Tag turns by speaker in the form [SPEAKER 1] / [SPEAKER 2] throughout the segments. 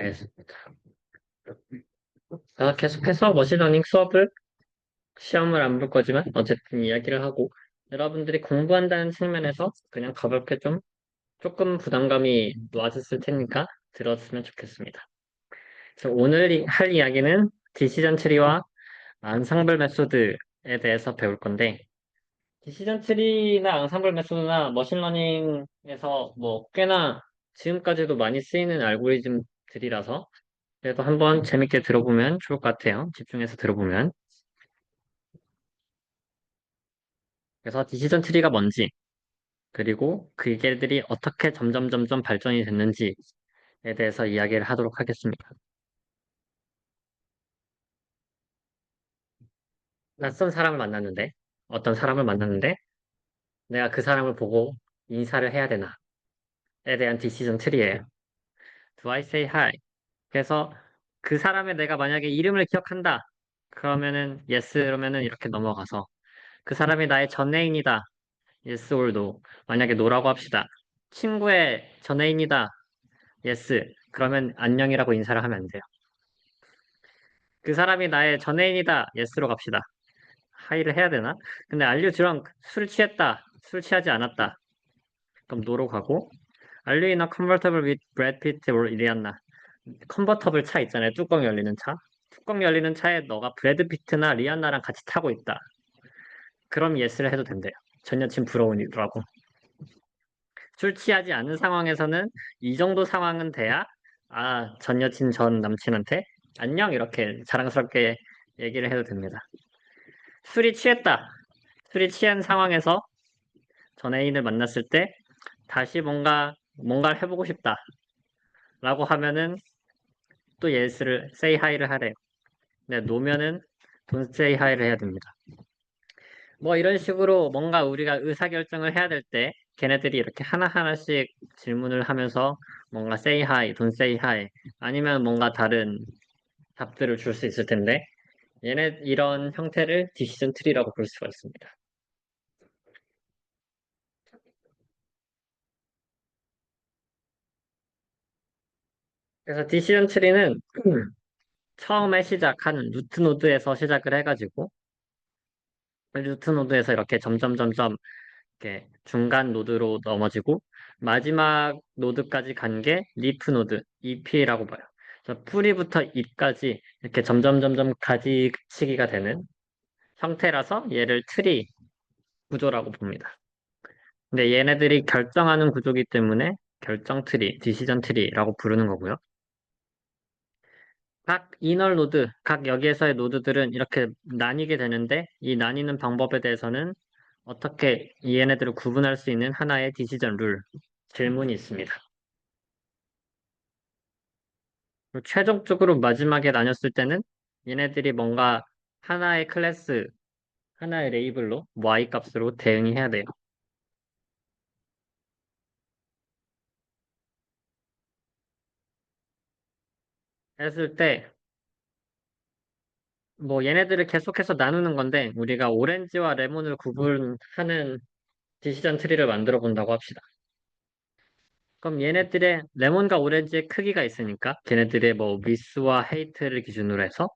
[SPEAKER 1] 알겠습니다. 계속해서 머신러닝 수업을 시험을 안 볼 거지만 어쨌든 이야기를 하고 여러분들이 공부한다는 측면에서 그냥 가볍게 조금 부담감이 놓아졌을 테니까 들었으면 좋겠습니다. 그래서 오늘 할 이야기는 디시전 트리와 앙상블 메소드에 대해서 배울 건데 디시전 트리나 앙상블 메소드나 머신러닝에서 뭐 꽤나 지금까지도 많이 쓰이는 알고리즘들이라서 그래도 한번 재밌게 들어보면 좋을 것 같아요. 집중해서 들어보면. 그래서 디시전 트리가 뭔지, 그리고 그게들이 어떻게 점점 발전이 됐는지에 대해서 이야기를 하도록 하겠습니다. 낯선 사람을 만났는데, 어떤 사람을 만났는데, 내가 그 사람을 보고 인사를 해야 되나에 대한 디시전 트리예요. Do I say hi? 그래서 그 사람의 내가 만약에 이름을 기억한다. 그러면은 yes, 그러면은 이렇게 넘어가서 그 사람이 나의 전애인이다. yes or no. 만약에 no라고 합시다. 친구의 전애인이다. yes. 그러면 안녕이라고 인사를 하면 안 돼요. 그 사람이 나의 전애인이다. yes로 갑시다. 하이를 해야 되나? 근데 알류 드렁 술 취했다. 술 취하지 않았다. 그럼 no로 가고 Are you in a convertible with Brad Pitt or 이리안나? 컨버터블 차 있잖아요. 뚜껑 열리는 차. 뚜껑 열리는 차에 너가 브래드 피트나 리안나랑 같이 타고 있다. 그럼 yes를 해도 된대요. 전 여친 부러운이라고. 술 취하지 않은 상황에서는 이 정도 상황은 돼야 전 여친 전 남친한테 안녕 이렇게 자랑스럽게 얘기를 해도 됩니다. 술이 취했다. 술이 취한 상황에서 전 애인을 만났을 때 다시 뭔가를 해보고 싶다. 라고 하면은 또 yes를 say hi를 하래요. 근데 노면은 don't say hi를 해야 됩니다. 뭐 이런 식으로 뭔가 우리가 의사결정을 해야 될 때 걔네들이 이렇게 하나하나씩 질문을 하면서 뭔가 say hi, don't say hi 아니면 뭔가 다른 답들을 줄 수 있을 텐데 얘네 이런 형태를 디시전 트리라고 볼 수가 있습니다. 그래서 디시전 트리는 처음에 시작하는 루트 노드에서 시작을 해가지고 루트 노드에서 이렇게 점점 이렇게 중간 노드로 넘어지고 마지막 노드까지 간 게 리프 노드, EP라고 봐요. 그래서 뿌리부터 잎까지 이렇게 점점 가지치기가 되는 형태라서 얘를 트리 구조라고 봅니다. 근데 얘네들이 결정하는 구조이기 때문에 결정 트리, 디시전 트리라고 부르는 거고요. 각 이널 노드, 각 여기에서의 노드들은 이렇게 나뉘게 되는데 이 나뉘는 방법에 대해서는 어떻게 얘네들을 구분할 수 있는 하나의 디시전 룰, 질문이 있습니다. 그리고 최종적으로 마지막에 나눴을 때는 얘네들이 뭔가 하나의 클래스, 하나의 레이블로 y 값으로 대응이 해야 돼요. 했을 때 뭐 얘네들을 계속해서 나누는 건데 우리가 오렌지와 레몬을 구분하는 디시전 트리를 만들어 본다고 합시다. 그럼 얘네들의 레몬과 오렌지의 크기가 있으니까 걔네들의 뭐 위스와 헤이트를 기준으로 해서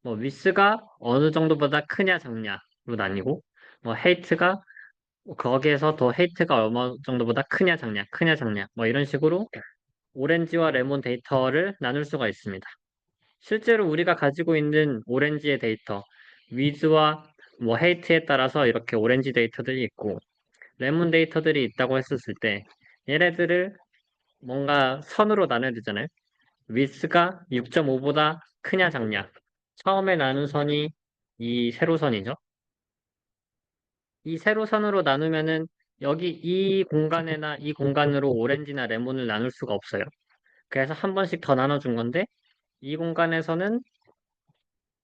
[SPEAKER 1] 뭐 위스가 어느 정도보다 크냐 작냐로 나뉘고 뭐 헤이트가 거기에서 더 헤이트가 어느 정도보다 크냐 작냐 뭐 이런 식으로 오렌지와 레몬 데이터를 나눌 수가 있습니다. 실제로 우리가 가지고 있는 오렌지의 데이터 위즈와 뭐 헤이트에 따라서 이렇게 오렌지 데이터들이 있고 레몬 데이터들이 있다고 했었을 때 얘네들을 뭔가 선으로 나눠야 되잖아요. 위스가 6.5보다 크냐 작냐. 처음에 나눈 선이 이 세로선이죠. 이 세로선으로 나누면은 여기 이 공간이나 이 공간으로 오렌지나 레몬을 나눌 수가 없어요. 그래서 한 번씩 더 나눠준 건데 이 공간에서는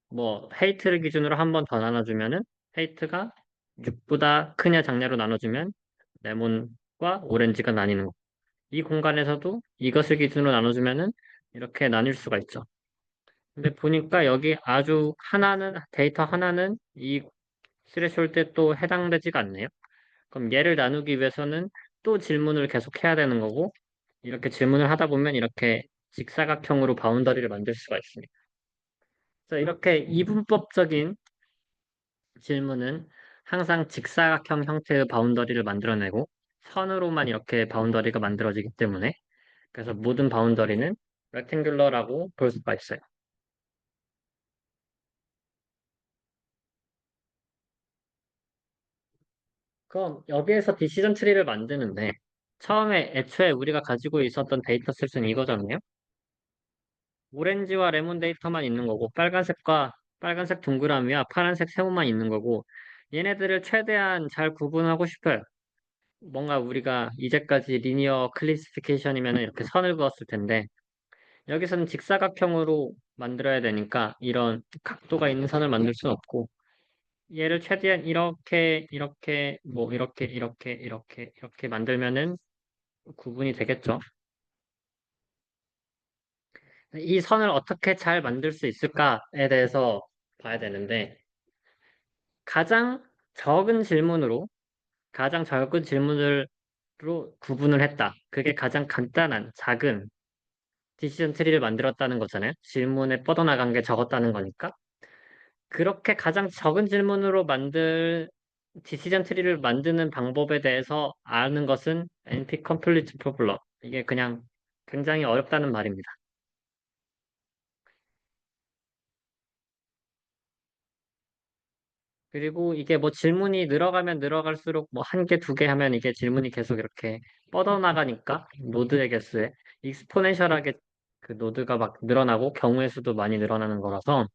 [SPEAKER 1] 뭐 헤이트를 기준으로 한 번 더 나눠주면은 헤이트가 6보다 크냐 작냐로 나눠주면 레몬과 오렌지가 나뉘는 거. 이 공간에서도 이것을 기준으로 나눠주면은 이렇게 나뉠 수가 있죠. 근데 보니까 여기 아주 데이터 하나는 이 스레숄드에 또 해당되지가 않네요. 그럼 얘를 나누기 위해서는 또 질문을 계속 해야 되는 거고, 이렇게 질문을 하다 보면 이렇게 직사각형으로 바운더리를 만들 수가 있습니다. 그래서 이렇게 이분법적인 질문은 항상 직사각형 형태의 바운더리를 만들어내고 선으로만 이렇게 바운더리가 만들어지기 때문에 그래서 모든 바운더리는 rectangular라고 볼 수가 있어요. 그럼 여기에서 디시전 트리를 만드는데 처음에 애초에 우리가 가지고 있었던 데이터 셋은 이거잖아요. 오렌지와 레몬 데이터만 있는 거고 빨간색 동그라미와 파란색 세모만 있는 거고 얘네들을 최대한 잘 구분하고 싶어요. 뭔가 우리가 이제까지 리니어 클래시피케이션이면 이렇게 선을 그었을 텐데 여기서는 직사각형으로 만들어야 되니까 이런 각도가 있는 선을 만들 수는 없고 얘를 최대한 이렇게 만들면은 구분이 되겠죠. 이 선을 어떻게 잘 만들 수 있을까에 대해서 봐야 되는데 가장 적은 질문으로 가장 적은 질문으로 구분을 했다. 그게 가장 간단한 작은 디시전 트리를 만들었다는 거잖아요. 질문에 뻗어나간 게 적었다는 거니까. 그렇게 가장 적은 질문으로 만들 디시전 트리를 만드는 방법에 대해서 아는 것은 NP 컴플리트 프로블럼. 이게 그냥 굉장히 어렵다는 말입니다. 그리고 이게 뭐 질문이 늘어가면 늘어갈수록 뭐 한 개, 두 개 하면 이게 질문이 계속 이렇게 뻗어나가니까 노드의 개수에 익스포넨셜하게 그 노드가 막 늘어나고 경우의 수도 많이 늘어나는 거라서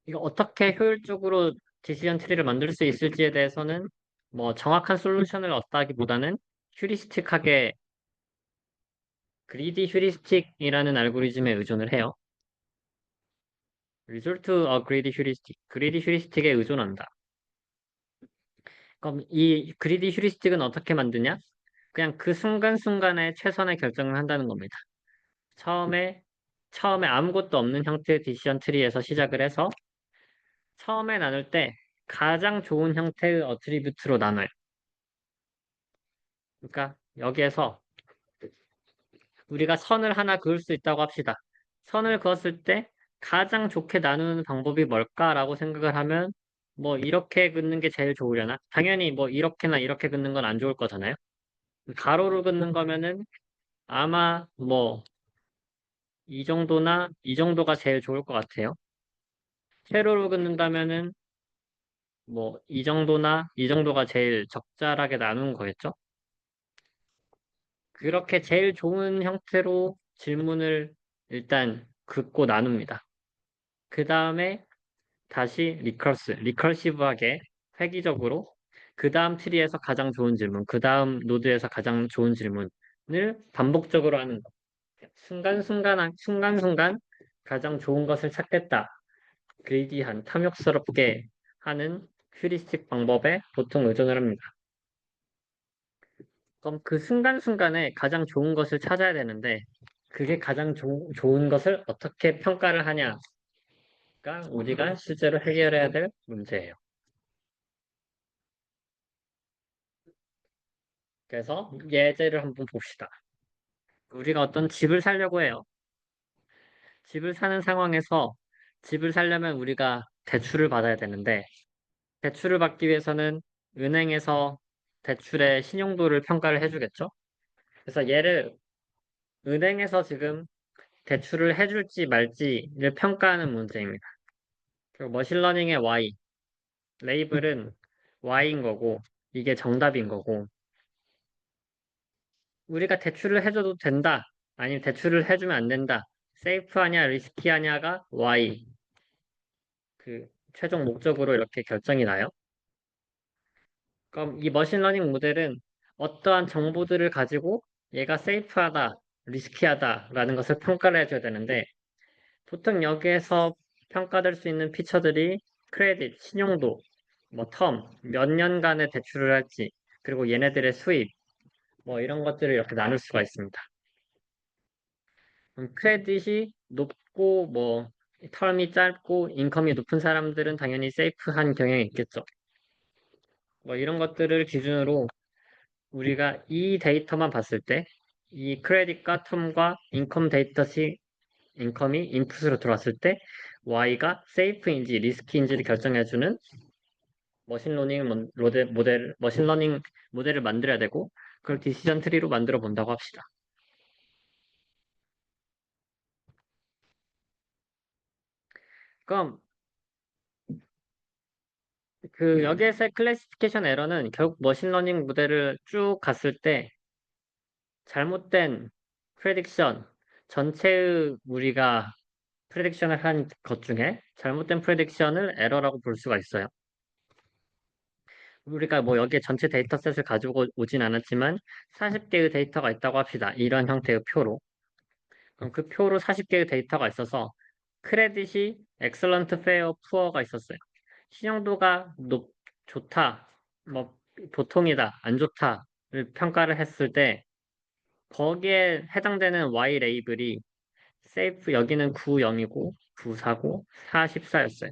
[SPEAKER 1] 이거 어떻게 효율적으로 디시전 트리를 만들 수 있을지에 대해서는 뭐 정확한 솔루션을 얻다기보다는 휴리스틱하게 그리디 휴리스틱이라는 알고리즘에 의존을 해요. result a greedy heuristic. 그리디 휴리스틱에 의존한다. 그럼 이 그리디 휴리스틱은 어떻게 만드냐? 그냥 그 순간순간에 최선의 결정을 한다는 겁니다. 처음에 처음에 아무것도 없는 형태의 디시전 트리에서 시작을 해서 처음에 나눌 때 가장 좋은 형태의 어트리뷰트로 나눠요. 그러니까 여기에서 우리가 선을 하나 그을 수 있다고 합시다. 선을 그었을 때 가장 좋게 나누는 방법이 뭘까라고 생각을 하면 뭐 이렇게 긋는 게 제일 좋으려나? 당연히 뭐 이렇게나 이렇게 긋는 건 안 좋을 거잖아요. 가로로 긋는 거면은 아마 뭐 이 정도나 이 정도가 제일 좋을 것 같아요. 세로로 긋는다면은 뭐 이 정도나 이 정도가 제일 적절하게 나누는 거겠죠? 그렇게 제일 좋은 형태로 질문을 일단 긋고 나눕니다. 그 다음에 다시 리커시브하게 획기적으로 그 다음 트리에서 가장 좋은 질문, 그 다음 노드에서 가장 좋은 질문을 반복적으로 하는 것. 순간순간 가장 좋은 것을 찾겠다. 그레이디한 탐욕스럽게 하는 휴리스틱 방법에 보통 의존을 합니다. 그럼 그 순간순간에 가장 좋은 것을 찾아야 되는데 그게 가장 좋은 것을 어떻게 평가를 하냐가 우리가 실제로 해결해야 될 문제예요. 그래서 예제를 한번 봅시다. 우리가 어떤 집을 사려고 해요. 집을 사는 상황에서 집을 사려면 우리가 대출을 받아야 되는데 대출을 받기 위해서는 은행에서 대출의 신용도를 평가를 해주겠죠. 그래서 얘를 은행에서 지금 대출을 해줄지 말지를 평가하는 문제입니다. 그리고 머신러닝의 Y, 레이블은 Y인 거고 이게 정답인 거고 우리가 대출을 해줘도 된다. 아니면 대출을 해주면 안 된다. 세이프하냐, 리스키하냐가 Y. 그 최종 목적으로 이렇게 결정이 나요. 그럼 이 머신러닝 모델은 어떠한 정보들을 가지고 얘가 세이프하다, 리스키하다라는 것을 평가를 해줘야 되는데 보통 여기에서 평가될 수 있는 피처들이 크레딧, 신용도, 뭐 텀, 몇 년간의 대출을 할지, 그리고 얘네들의 수입, 뭐 이런 것들을 이렇게 나눌 수가 있습니다. 크레딧이 높고 뭐 텀이 짧고 인컴이 높은 사람들은 당연히 세이프한 경향이 있겠죠. 뭐 이런 것들을 기준으로 우리가 이 데이터만 봤을 때 이 크레딧과 텀과 인컴이 인풋으로 들어왔을 때 Y가 세이프인지 리스키인지를 결정해주는 머신러닝 모델을 만들어야 되고 그걸 디시전 트리로 만들어 본다고 합시다. 그럼 그 여기에서의 클래시피케이션 에러는 결국 머신러닝 모델을 쭉 갔을 때 잘못된 프레딕션, 전체의 우리가 프레딕션을 한 것 중에 잘못된 프레딕션을 에러라고 볼 수가 있어요. 우리가 뭐 여기에 전체 데이터셋을 가지고 오진 않았지만 40개의 데이터가 있다고 합시다. 이런 형태의 표로. 그럼 그 표로 40개의 데이터가 있어서 크레딧이 엑설런트, 페어, 푸어가 있었어요. 신용도가 좋다, 뭐 보통이다, 안 좋다를 평가를 했을 때 거기에 해당되는 Y 레이블이 세이프 여기는 90이고 94고 44였어요.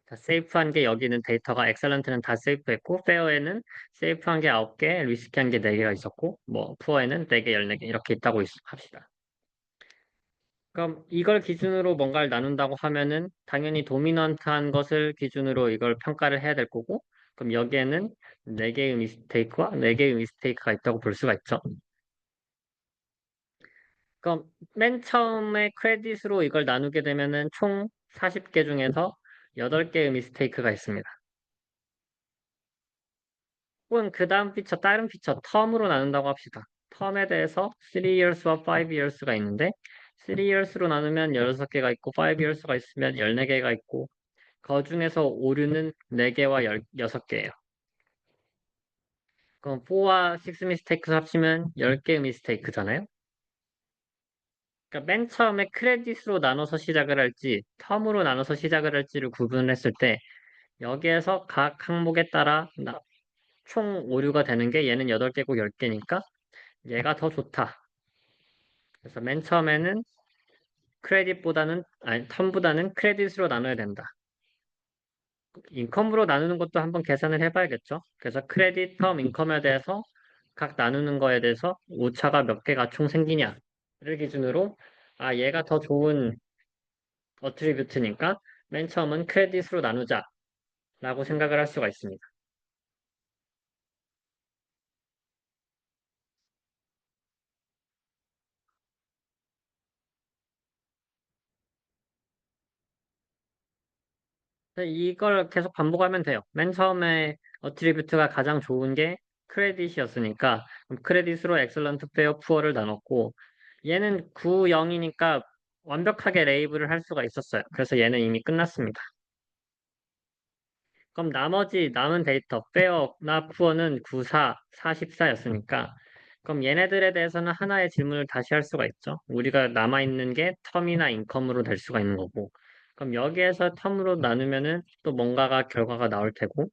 [SPEAKER 1] 자, 세이프한 게 여기는 데이터가 엑셀런트는 다 세이프했고 페어에는 세이프한 게 9개, 리스키한 게 4개가 있었고 뭐 푸어에는 4개, 14개 이렇게 있다고 합시다. 그럼 이걸 기준으로 뭔가를 나눈다고 하면은 당연히 도미넌트한 것을 기준으로 이걸 평가를 해야 될 거고 그럼 여기에는 4개의 미스테이크와 4개의 미스테이크가 있다고 볼 수가 있죠. 그럼 맨 처음에 크레딧으로 이걸 나누게 되면은 총 40개 중에서 8개의 미스테이크가 있습니다. 혹은 그 다음 피처, 다른 피처, 텀으로 나눈다고 합시다. 텀에 대해서 3years와 5years가 있는데 3years로 나누면 16개가 있고 5years가 있으면 14개가 있고 그 중에서 오류는 4개와 6개예요. 그럼 4와 6 미스테이크 합치면 10개의 미스테이크잖아요. 그러니까 맨 처음에 크레딧으로 나눠서 시작을 할지 텀으로 나눠서 시작을 할지를 구분했을 때 여기에서 각 항목에 따라 총 오류가 되는 게 얘는 8개고 10개니까 얘가 더 좋다. 그래서 맨 처음에는 텀보다는 크레딧으로 나눠야 된다. 인컴으로 나누는 것도 한번 계산을 해봐야겠죠. 그래서 크레딧, 텀, 인컴에 대해서 각 나누는 거에 대해서 오차가 몇 개가 총 생기냐를 기준으로 아 얘가 더 좋은 어트리뷰트니까 맨 처음은 크레딧으로 나누자라고 생각을 할 수가 있습니다. 이걸 계속 반복하면 돼요. 맨 처음에 어트리뷰트가 가장 좋은 게 크레딧이었으니까 크레딧으로 엑셀런트, 페어, 푸어를 나눴고 얘는 9, 0이니까 완벽하게 레이블을 할 수가 있었어요. 그래서 얘는 이미 끝났습니다. 그럼 나머지 남은 데이터, 페어나 푸어는 9, 4, 44였으니까 그럼 얘네들에 대해서는 하나의 질문을 다시 할 수가 있죠. 우리가 남아있는 게 텀이나 인컴으로 될 수가 있는 거고 그럼 여기에서 텀으로 나누면은 또 뭔가가 결과가 나올 테고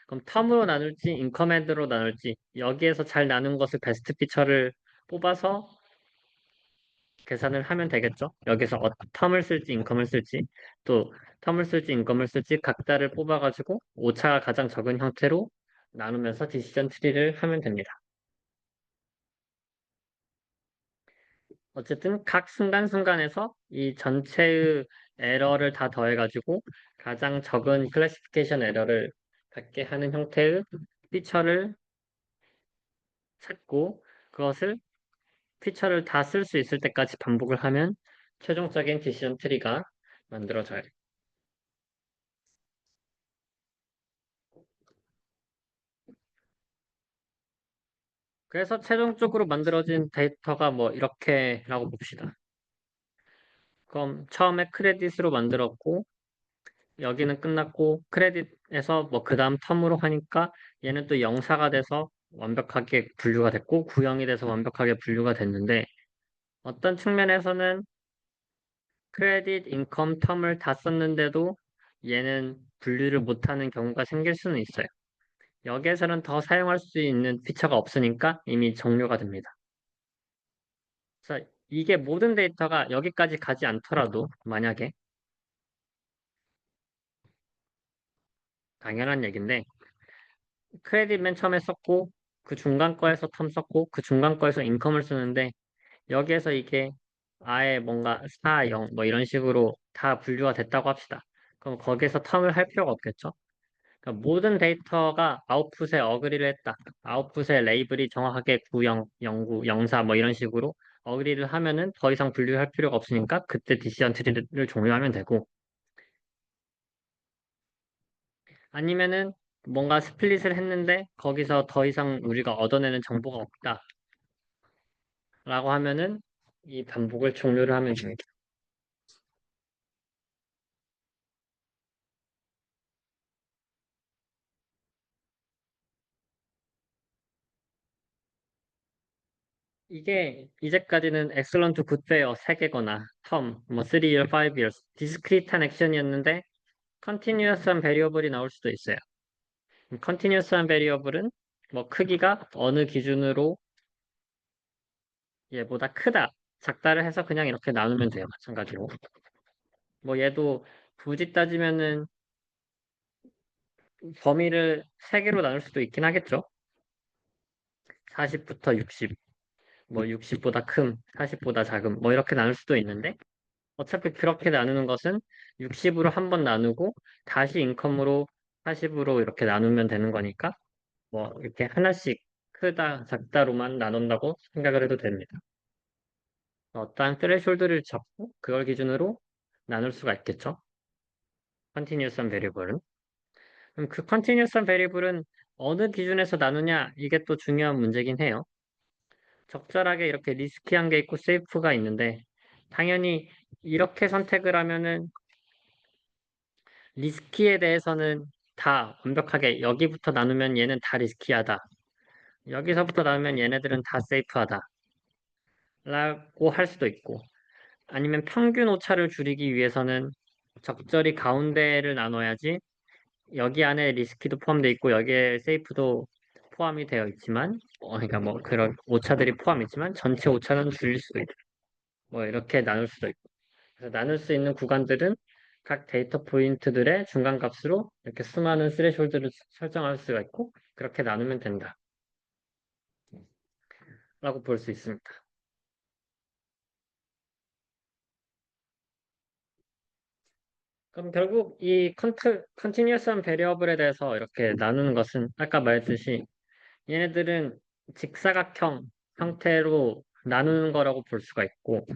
[SPEAKER 1] 그럼 텀으로 나눌지 인컴으로 나눌지 여기에서 잘 나눈 것을 베스트 피처를 뽑아서 계산을 하면 되겠죠. 여기서 텀을 쓸지 인컴을 쓸지 또 텀을 쓸지 인컴을 쓸지 각자를 뽑아가지고 오차가 가장 적은 형태로 나누면서 디시전 트리를 하면 됩니다. 어쨌든 각 순간순간에서 이 전체의 에러를 다 더해가지고 가장 적은 클래시피케이션 에러를 갖게 하는 형태의 피처를 찾고 그것을 피처를 다 쓸 수 있을 때까지 반복을 하면 최종적인 디시전 트리가 만들어져요. 그래서 최종적으로 만들어진 데이터가 뭐 이렇게라고 봅시다. 그럼 처음에 크레딧으로 만들었고 여기는 끝났고 크레딧에서 뭐 그 다음 텀으로 하니까 얘는 또 영사가 돼서 완벽하게 분류가 됐고 구형이 돼서 완벽하게 분류가 됐는데 어떤 측면에서는 크레딧, 인컴, 텀을 다 썼는데도 얘는 분류를 못하는 경우가 생길 수는 있어요. 여기에서는 더 사용할 수 있는 피처가 없으니까 이미 종료가 됩니다. 그래서 이게 모든 데이터가 여기까지 가지 않더라도 만약에 당연한 얘기인데 크레딧 맨 처음에 썼고 그 중간 거에서 텀 썼고 그 중간 거에서 인컴을 쓰는데 여기에서 이게 아예 뭔가 4, 0 뭐 이런 식으로 다 분류가 됐다고 합시다. 그럼 거기에서 텀을 할 필요가 없겠죠? 그러니까 모든 데이터가 아웃풋에 어그리를 했다. 아웃풋의 레이블이 정확하게 90, 09, 04 뭐 이런 식으로 어그리를 하면은 더 이상 분류할 필요가 없으니까 그때 디시전 트리를 종료하면 되고 아니면은 뭔가 스플릿을 했는데 거기서 더 이상 우리가 얻어내는 정보가 없다라고 하면은 이 반복을 종료를 하면 됩니다. 이게 이제까지는 excellent, good, fair 3개거나 term, 뭐 3year, 5years, discrete한 액션이었는데 continuous한 variable이 나올 수도 있어요. continuous한 variable은 뭐 크기가 어느 기준으로 얘보다 크다, 작다를 해서 그냥 이렇게 나누면 돼요. 마찬가지로. 뭐 얘도 굳이 따지면은 범위를 3개로 나눌 수도 있긴 하겠죠. 40부터 60, 뭐 60보다 큰, 40보다 작은, 뭐 이렇게 나눌 수도 있는데 어차피 그렇게 나누는 것은 60으로 한 번 나누고 다시 인컴으로 40으로 이렇게 나누면 되는 거니까 뭐 이렇게 하나씩 크다, 작다로만 나눈다고 생각을 해도 됩니다. 어떠한 스레숄드를 잡고 그걸 기준으로 나눌 수가 있겠죠. 컨티뉴어스한 베리블은. 그럼 그 컨티뉴어스한 베리블은 어느 기준에서 나누냐 이게 또 중요한 문제긴 해요. 적절하게 이렇게 리스키한 게 있고 세이프가 있는데 당연히 이렇게 선택을 하면은 리스키에 대해서는 다 완벽하게 여기부터 나누면 얘는 다 리스키하다. 여기서부터 나누면 얘네들은 다 세이프하다. 라고 할 수도 있고 아니면 평균 오차를 줄이기 위해서는 적절히 가운데를 나눠야지 여기 안에 리스키도 포함되어 있고 여기에 세이프도 포함이 되어 있지만 그러니까 뭐 그런 오차들이 포함있지만 전체 오차는 줄일 수도 있고 뭐 이렇게 나눌 수도 있고 그래서 나눌 수 있는 구간들은 각 데이터 포인트들의 중간값으로 이렇게 수많은 스레숄드를 설정할 수가 있고 그렇게 나누면 된다 라고 볼 수 있습니다. 그럼 결국 이 컨티뉴어스한 베리어블에 대해서 이렇게 나누는 것은 아까 말했듯이 얘네들은 직사각형 형태로 나누는 거라고 볼 수가 있고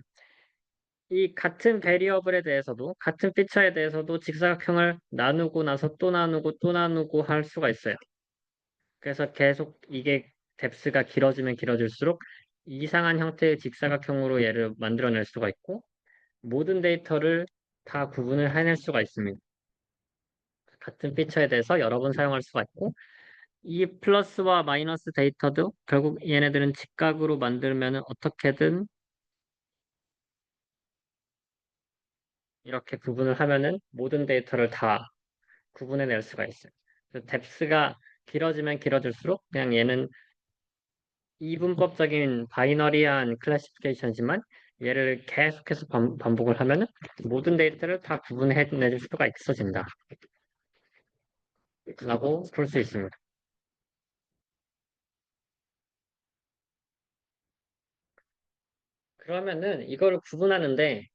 [SPEAKER 1] 이 같은 베리어블에 대해서도 같은 피처에 대해서도 직사각형을 나누고 나서 또 나누고 또 나누고 할 수가 있어요. 그래서 계속 이게 뎁스가 길어지면 길어질수록 이상한 형태의 직사각형으로 얘를 만들어낼 수가 있고 모든 데이터를 다 구분을 해낼 수가 있습니다. 같은 피처에 대해서 여러 번 사용할 수가 있고 이 플러스와 마이너스 데이터도 결국 얘네들은 직각으로 만들면 어떻게든 이렇게 구분을 하면은 모든 데이터를 다 구분해낼 수가 있어요. 그래서 뎁스가 길어지면 길어질수록 그냥 얘는 이분법적인 바이너리한 클래시피케이션이지만 얘를 계속해서 반복을 하면은 모든 데이터를 다 구분해낼 수가 있어진다. 라고 볼 수 있습니다. 그러면은 이거를 구분하는데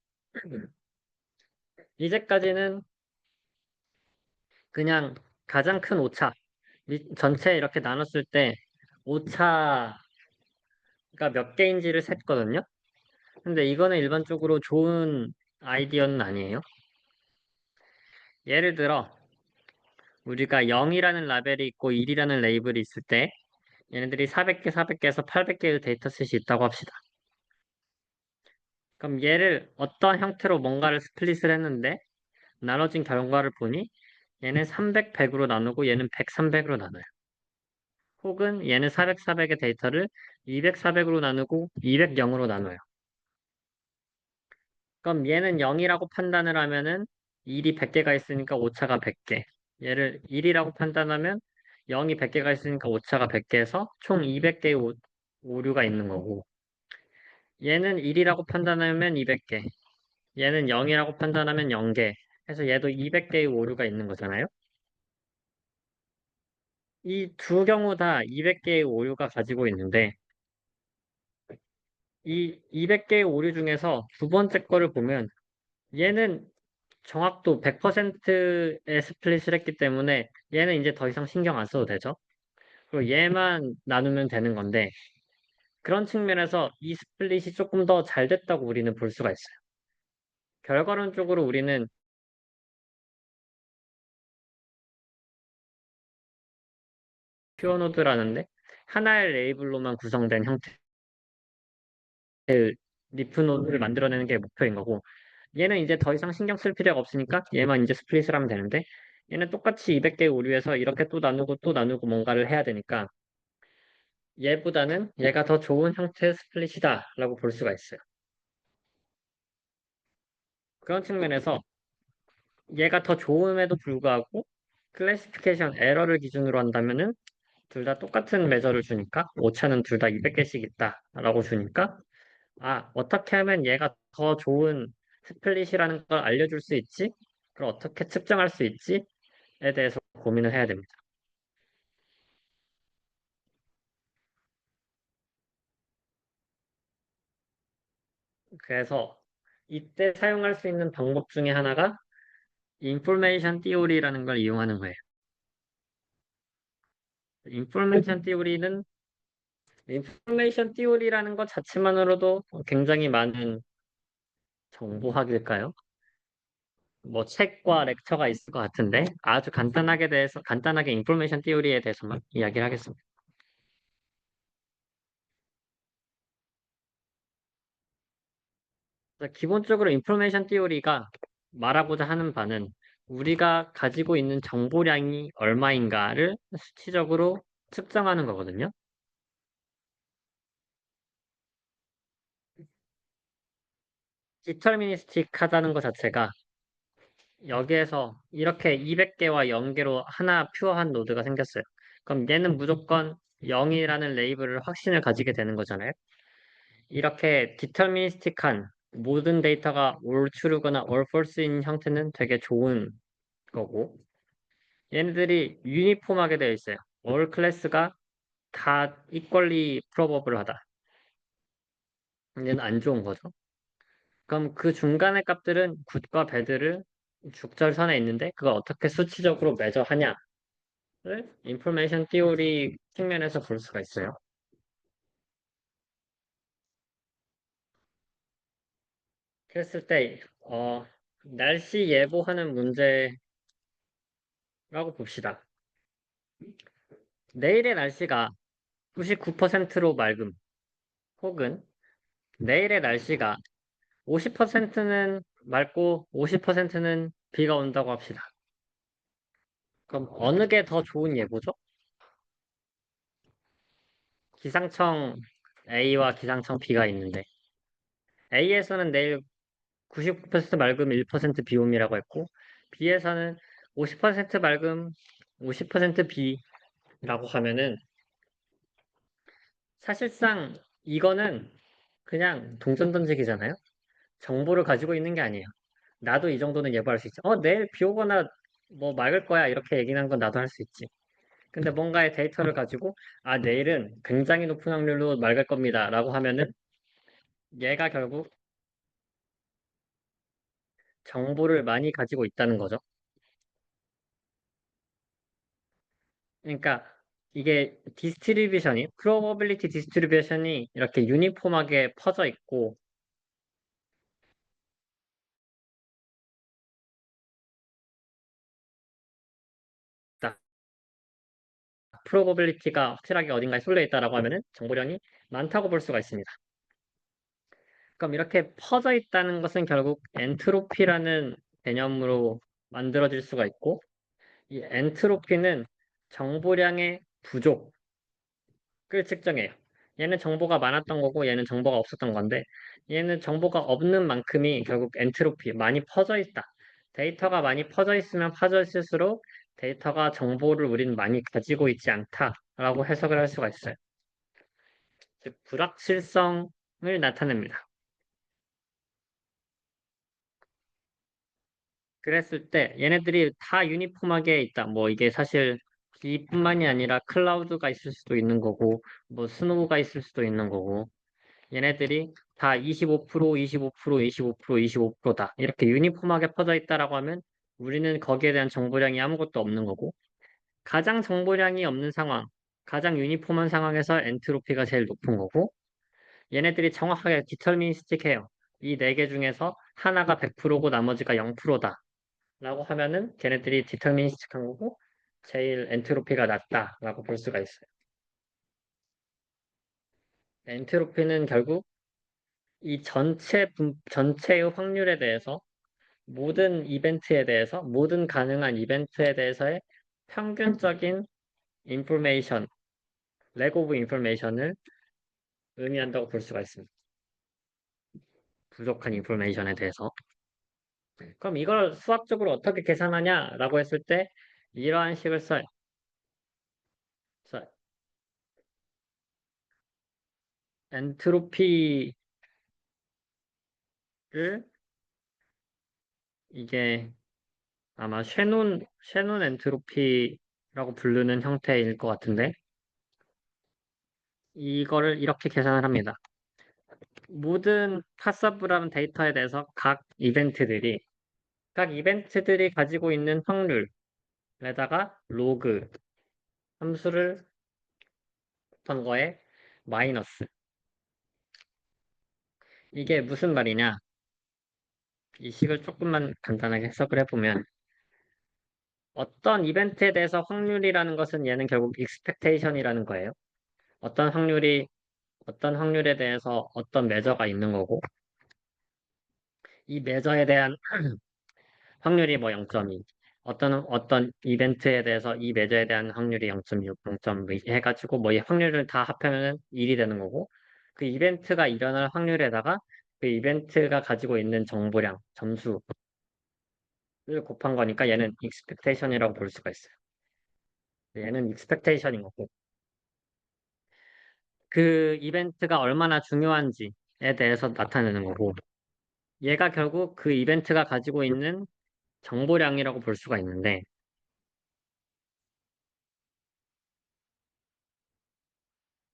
[SPEAKER 1] 이제까지는 그냥 가장 큰 오차, 전체 이렇게 나눴을 때 오차가 몇 개인지를 셌거든요. 근데 이거는 일반적으로 좋은 아이디어는 아니에요. 예를 들어 우리가 0이라는 라벨이 있고 1이라는 레이블이 있을 때 얘네들이 400개, 400개에서 800개의 데이터셋이 있다고 합시다. 그럼 얘를 어떤 형태로 뭔가를 스플릿을 했는데 나눠진 결과를 보니 얘는 300, 100으로 나누고 얘는 100, 300으로 나눠요. 혹은 얘는 400, 400의 데이터를 200, 400으로 나누고 200, 0으로 나눠요. 그럼 얘는 0이라고 판단을 하면은 1이 100개가 있으니까 오차가 100개. 얘를 1이라고 판단하면 0이 100개가 있으니까 오차가 100개에서 총 200개의 오류가 있는 거고 얘는 1이라고 판단하면 200개. 얘는 0이라고 판단하면 0개. 해서 얘도 200개의 오류가 있는 거잖아요. 이 두 경우 다 200개의 오류가 가지고 있는데 이 200개의 오류 중에서 두 번째 거를 보면 얘는 정확도 100%의 스플릿을 했기 때문에 얘는 이제 더 이상 신경 안 써도 되죠. 그리고 얘만 나누면 되는 건데 그런 측면에서 이 스플릿이 조금 더 잘 됐다고 우리는 볼 수가 있어요. 결과론적으로 우리는 퓨어 노드라는데 하나의 레이블로만 구성된 형태의 리프 노드를 만들어내는 게 목표인 거고 얘는 이제 더 이상 신경 쓸 필요가 없으니까 얘만 이제 스플릿을 하면 되는데 얘는 똑같이 200개 오류에서 이렇게 또 나누고 뭔가를 해야 되니까 얘보다는 얘가 더 좋은 형태의 스플릿이다라고 볼 수가 있어요. 그런 측면에서 얘가 더 좋음에도 불구하고 클래시피케이션 에러를 기준으로 한다면은 둘 다 똑같은 매저를 주니까 오차는 둘 다 200개씩 있다라고 주니까 아 어떻게 하면 얘가 더 좋은 스플릿이라는 걸 알려줄 수 있지? 그걸 어떻게 측정할 수 있지? 에 대해서 고민을 해야 됩니다. 그래서 이때 사용할 수 있는 방법 중에 하나가 인포메이션 띠오리라는 걸 이용하는 거예요. 인포메이션 띠오리는 인포메이션 띠오리라는 것 자체만으로도 굉장히 많은 정보학일까요? 뭐 책과 렉처가 있을 것 같은데 아주 간단하게 인포메이션 띠오리에 대해서만 이야기를 하겠습니다. 그래서 기본적으로 인포메이션 띠오리가 말하고자 하는 바는 우리가 가지고 있는 정보량이 얼마인가를 수치적으로 측정하는 거거든요. 디터미니스틱 하다는 것 자체가 여기에서 이렇게 200개와 0개로 하나 퓨어한 노드가 생겼어요. 그럼 얘는 무조건 0이라는 레이블을 확신을 가지게 되는 거잖아요. 이렇게 디터미니스틱한 모든 데이터가 all true거나 all false인 형태는 되게 좋은 거고 얘네들이 유니폼하게 되어 있어요. all 클래스가 다 equally probable하다. 얘는 안 좋은 거죠. 그럼 그 중간의 값들은 굿과 배드를 죽절선에 있는데 그걸 어떻게 수치적으로 매저하냐를 인포메이션 띠오리 측면에서 볼 수가 있어요. 그랬을 때 날씨 예보하는 문제라고 봅시다. 내일의 날씨가 99%로 맑음 혹은 내일의 날씨가 50%는 맑고 50%는 비가 온다고 합시다. 그럼 어느 게 더 좋은 예보죠? 기상청 A와 기상청 B가 있는데 A에서는 내일 99% 맑음 1% 비옴이라고 했고 B에서는 50% 맑음 50% 비라고 하면은 사실상 이거는 그냥 동전 던지기잖아요. 정보를 가지고 있는 게 아니에요. 나도 이 정도는 예보할 수 있지. 내일 비 오거나 뭐 맑을 거야 이렇게 얘기한 건 나도 할 수 있지. 근데 뭔가의 데이터를 가지고 내일은 굉장히 높은 확률로 맑을 겁니다라고 하면은 얘가 결국 정보를 많이 가지고 있다는 거죠. 그러니까 이게 probability 디스트리뷰션이 이렇게 유니폼하게 퍼져 있고 딱 probability가 확실하게 어딘가에 쏠려 있다라고 하면은 정보량이 많다고 볼 수가 있습니다. 그럼 이렇게 퍼져 있다는 것은 결국 엔트로피라는 개념으로 만들어질 수가 있고 이 엔트로피는 정보량의 부족을 측정해요. 얘는 정보가 많았던 거고 얘는 정보가 없었던 건데 얘는 정보가 없는 만큼이 결국 엔트로피, 많이 퍼져 있다. 데이터가 많이 퍼져 있으면 퍼져 있을수록 데이터가 정보를 우리는 많이 가지고 있지 않다라고 해석을 할 수가 있어요. 즉, 불확실성을 나타냅니다. 그랬을 때 얘네들이 다 유니폼하게 있다. 뭐 이게 사실 이뿐만이 아니라 클라우드가 있을 수도 있는 거고, 뭐 스노우가 있을 수도 있는 거고, 얘네들이 다 25%, 25%, 25%, 25%다. 이렇게 유니폼하게 퍼져 있다라고 하면 우리는 거기에 대한 정보량이 아무것도 없는 거고, 가장 정보량이 없는 상황, 가장 유니폼한 상황에서 엔트로피가 제일 높은 거고, 얘네들이 정확하게 디터미니스틱해요. 이 네 개 중에서 하나가 100%고 나머지가 0%다. 라고 하면은 걔네들이 디터미니스틱한 거고, 제일 엔트로피가 낮다라고 볼 수가 있어요. 엔트로피는 결국 이 전체의 확률에 대해서 모든 이벤트에 대해서 모든 가능한 이벤트에 대해서의 평균적인 인포메이션, leg 오브 인포메이션을 의미한다고 볼 수가 있습니다. 부족한 인포메이션에 대해서. 그럼 이걸 수학적으로 어떻게 계산하냐라고 했을 때 이러한 식을 써요. 자, 엔트로피를 이게 아마 쉐논 엔트로피라고 부르는 형태일 것 같은데 이거를 이렇게 계산을 합니다. 모든 파서브라는 데이터에 대해서 각 이벤트들이 가지고 있는 확률에다가 로그 함수를 한 거에 마이너스. 이게 무슨 말이냐? 이 식을 조금만 간단하게 해석을 해보면 어떤 이벤트에 대해서 확률이라는 것은 얘는 결국 익스펙테이션이라는 거예요. 어떤 확률이 어떤 확률에 대해서 어떤 매저가 있는 거고 이 매저에 대한 확률이 뭐 0.2 어떤 이벤트에 대해서 이 매저에 대한 확률이 0.6, 0.2 해가지고 뭐 이 확률을 다 합하면 1이 되는 거고 그 이벤트가 일어날 확률에다가 그 이벤트가 가지고 있는 정보량, 점수를 곱한 거니까 얘는 익스펙테이션이라고 볼 수가 있어요. 얘는 익스펙테이션인 거고 그 이벤트가 얼마나 중요한지에 대해서 나타내는 거고 얘가 결국 그 이벤트가 가지고 있는 정보량이라고 볼 수가 있는데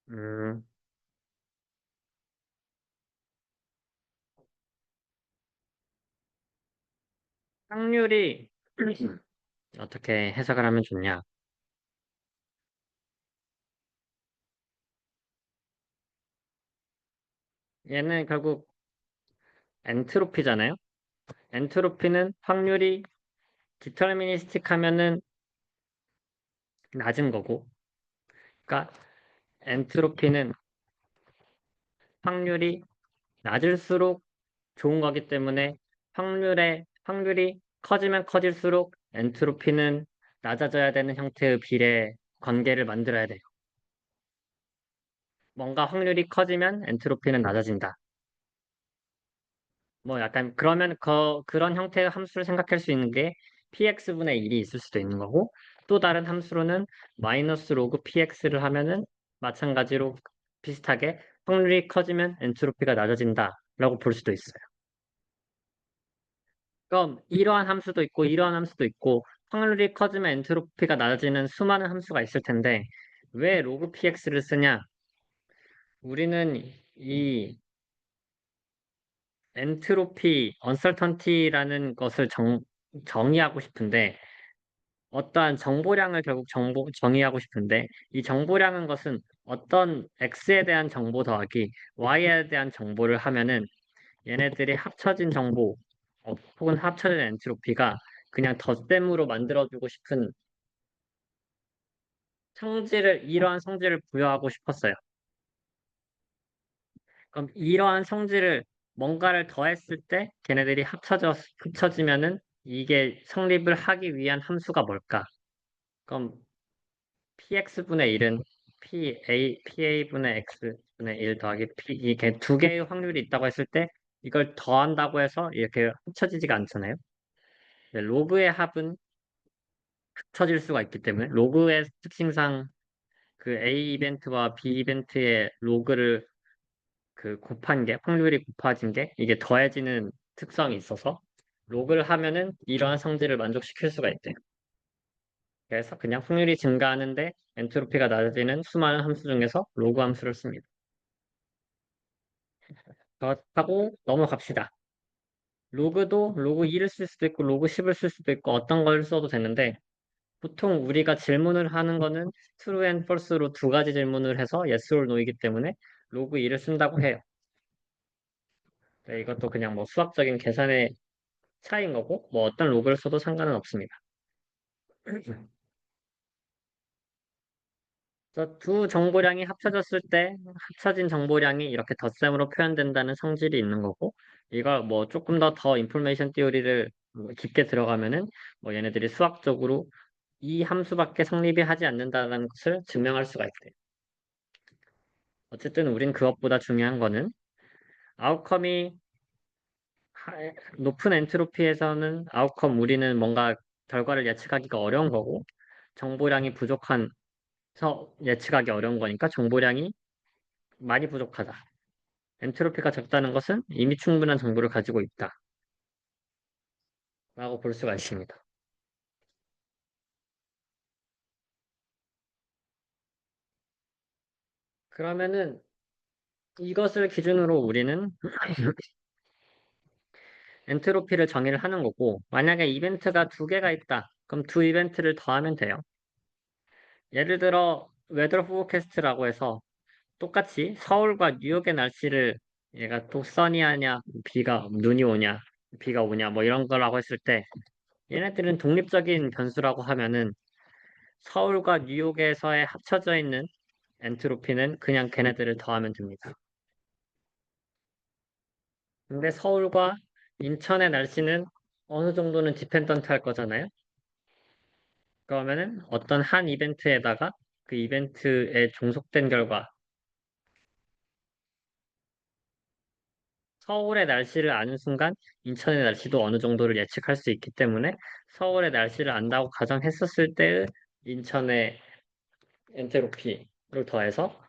[SPEAKER 1] 음, 확률이 어떻게 해석을 하면 좋냐? 얘는 결국 엔트로피잖아요. 엔트로피는 확률이 디터미니스틱 하면은 낮은 거고, 그러니까 엔트로피는 확률이 낮을수록 좋은 거기 때문에 확률이 커지면 커질수록 엔트로피는 낮아져야 되는 형태의 비례 관계를 만들어야 돼요. 뭔가 확률이 커지면 엔트로피는 낮아진다. 뭐 약간 그러면 그런 형태의 함수를 생각할 수 있는 게 px분의 1이 있을 수도 있는 거고 또 다른 함수로는 마이너스 로그 px를 하면은 마찬가지로 비슷하게 확률이 커지면 엔트로피가 낮아진다라고 볼 수도 있어요. 그럼 이러한 함수도 있고 이러한 함수도 있고 확률이 커지면 엔트로피가 낮아지는 수많은 함수가 있을 텐데 왜 로그 px를 쓰냐? 우리는 이 엔트로피, 언설턴티라는 것을 정의하고 싶은데 어떠한 정보량을 결국 정의하고 싶은데 이 정보량은 것은 어떤 x에 대한 정보 더하기 y에 대한 정보를 하면은 얘네들이 합쳐진 정보 혹은 합쳐진 엔트로피가 그냥 덧셈으로 만들어주고 싶은 이러한 성질을 부여하고 싶었어요. 그럼 이러한 성질을 뭔가를 더했을 때 걔네들이 합쳐지면은 이게 성립을 하기 위한 함수가 뭘까? 그럼 px분의 1은 pa분의 x분의 1 더하기 p 이게 두 개의 확률이 있다고 했을 때 이걸 더한다고 해서 이렇게 합쳐지지가 않잖아요. 네, 로그의 합은 합쳐질 수가 있기 때문에 로그의 특징상 그 a 이벤트와 b 이벤트의 로그를 그 곱한 게 확률이 곱해진 게 이게 더해지는 특성이 있어서 로그를 하면은 이러한 성질을 만족시킬 수가 있대요. 그래서 그냥 확률이 증가하는데 엔트로피가 낮아지는 수많은 함수 중에서 로그 함수를 씁니다. 그렇다고 넘어갑시다. 로그도 로그 2를 쓸 수도 있고 로그 10을 쓸 수도 있고 어떤 걸 써도 되는데 보통 우리가 질문을 하는 거는 true and false로 두 가지 질문을 해서 yes or no이기 때문에 로그 2를 쓴다고 해요. 네, 이것도 그냥 뭐 수학적인 계산의 차이인 거고 뭐 어떤 로그를 써도 상관은 없습니다. 그래서 두 정보량이 합쳐졌을 때 합쳐진 정보량이 이렇게 덧셈으로 표현된다는 성질이 있는 거고 이걸 뭐 조금 더 인포메이션 티오리를 깊게 들어가면은 뭐 얘네들이 수학적으로 이 함수밖에 성립이 하지 않는다는 것을 증명할 수가 있대요. 어쨌든 우린 그것보다 중요한 거는 아웃컴이 높은 엔트로피에서는 아웃컴 우리는 뭔가 결과를 예측하기가 어려운 거고 정보량이 부족한 예측하기 어려운 거니까 정보량이 많이 부족하다. 엔트로피가 적다는 것은 이미 충분한 정보를 가지고 있다. 라고 볼 수가 있습니다. 그러면은 이것을 기준으로 우리는 엔트로피를 정의를 하는 거고, 만약에 이벤트가 두 개가 있다. 그럼 두 이벤트를 더하면 돼요. 예를 들어, 웨더 포캐스트라고 해서 똑같이 서울과 뉴욕의 날씨를 얘가 또 써니하냐, 눈이 오냐, 비가 오냐, 뭐 이런 거라고 했을 때, 얘네들은 독립적인 변수라고 하면은 서울과 뉴욕에서의 합쳐져 있는 엔트로피는 그냥 걔네들을 더하면 됩니다. 근데 서울과 인천의 날씨는 어느 정도는 디펜던트 할 거잖아요. 그러면은 어떤 한 이벤트에다가 그 이벤트에 종속된 결과 서울의 날씨를 아는 순간 인천의 날씨도 어느 정도를 예측할 수 있기 때문에 서울의 날씨를 안다고 가정했었을 때의 인천의 엔트로피를 더해서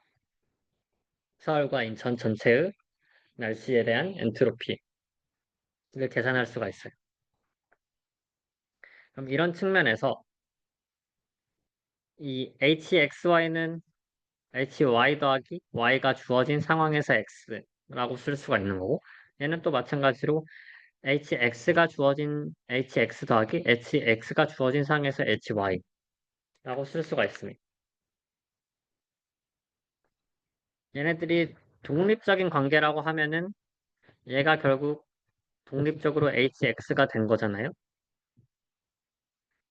[SPEAKER 1] 서울과 인천 전체의 날씨에 대한 엔트로피를 계산할 수가 있어요. 그럼 이런 측면에서 이 HXY는 HY 더하기 Y가 주어진 상황에서 X라고 쓸 수가 있는 거고 얘는 또 마찬가지로 HX 더하기 HX가 주어진 상황에서 HY라고 쓸 수가 있습니다. 얘네들이 독립적인 관계라고 하면은 얘가 결국 독립적으로 HX가 된 거잖아요.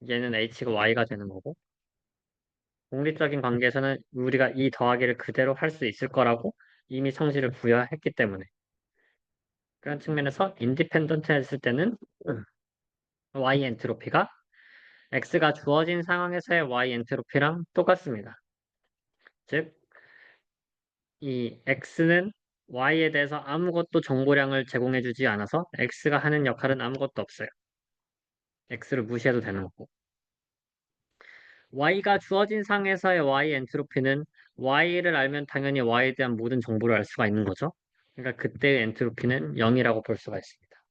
[SPEAKER 1] 얘는 H가 Y가 되는 거고 독립적인 관계에서는 우리가 이 더하기를 그대로 할 수 있을 거라고 이미 성질을 부여했기 때문에 그런 측면에서 인디펜던트 했을 때는 Y 엔트로피가 X가 주어진 상황에서의 Y 엔트로피랑 똑같습니다. 즉, 이 X는 Y에 대해서 아무것도 정보량을 제공해주지 않아서 X가 하는 역할은 아무것도 없어요. X를 무시해도 되는 거고. Y가 주어진 상에서의 Y 엔트로피는 Y를 알면 당연히 Y에 대한 모든 정보를 알 수가 있는 거죠. 그러니까 그때의 엔트로피는 0이라고 볼 수가 있습니다.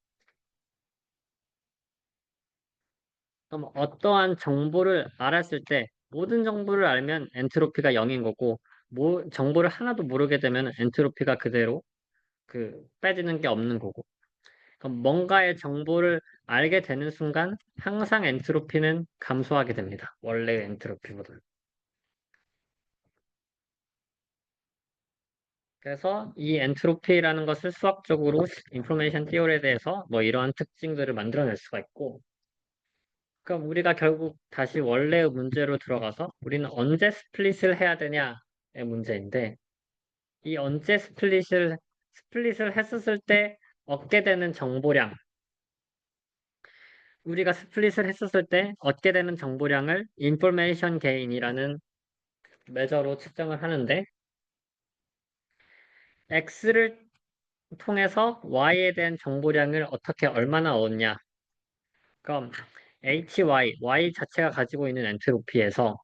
[SPEAKER 1] 그럼 어떠한 정보를 알았을 때 모든 정보를 알면 엔트로피가 0인 거고 정보를 하나도 모르게 되면 엔트로피가 그대로 빼지는 게 없는 거고 그럼 뭔가의 정보를 알게 되는 순간 항상 엔트로피는 감소하게 됩니다. 원래의 엔트로피보다. 그래서 이 엔트로피라는 것을 수학적으로 인포메이션 티오리에 대해서 뭐 이러한 특징들을 만들어낼 수가 있고 그럼 우리가 결국 다시 원래의 문제로 들어가서 우리는 언제 스플릿을 해야 되냐의 문제인데 이 언제 스플릿을 했었을 때 얻게 되는 정보량 우리가 스플릿을 했었을 때 얻게 되는 정보량을 인포메이션 게인이라는 매저로 측정을 하는데 X를 통해서 Y에 대한 정보량을 어떻게 얼마나 얻냐 그럼 Y 자체가 가지고 있는 엔트로피에서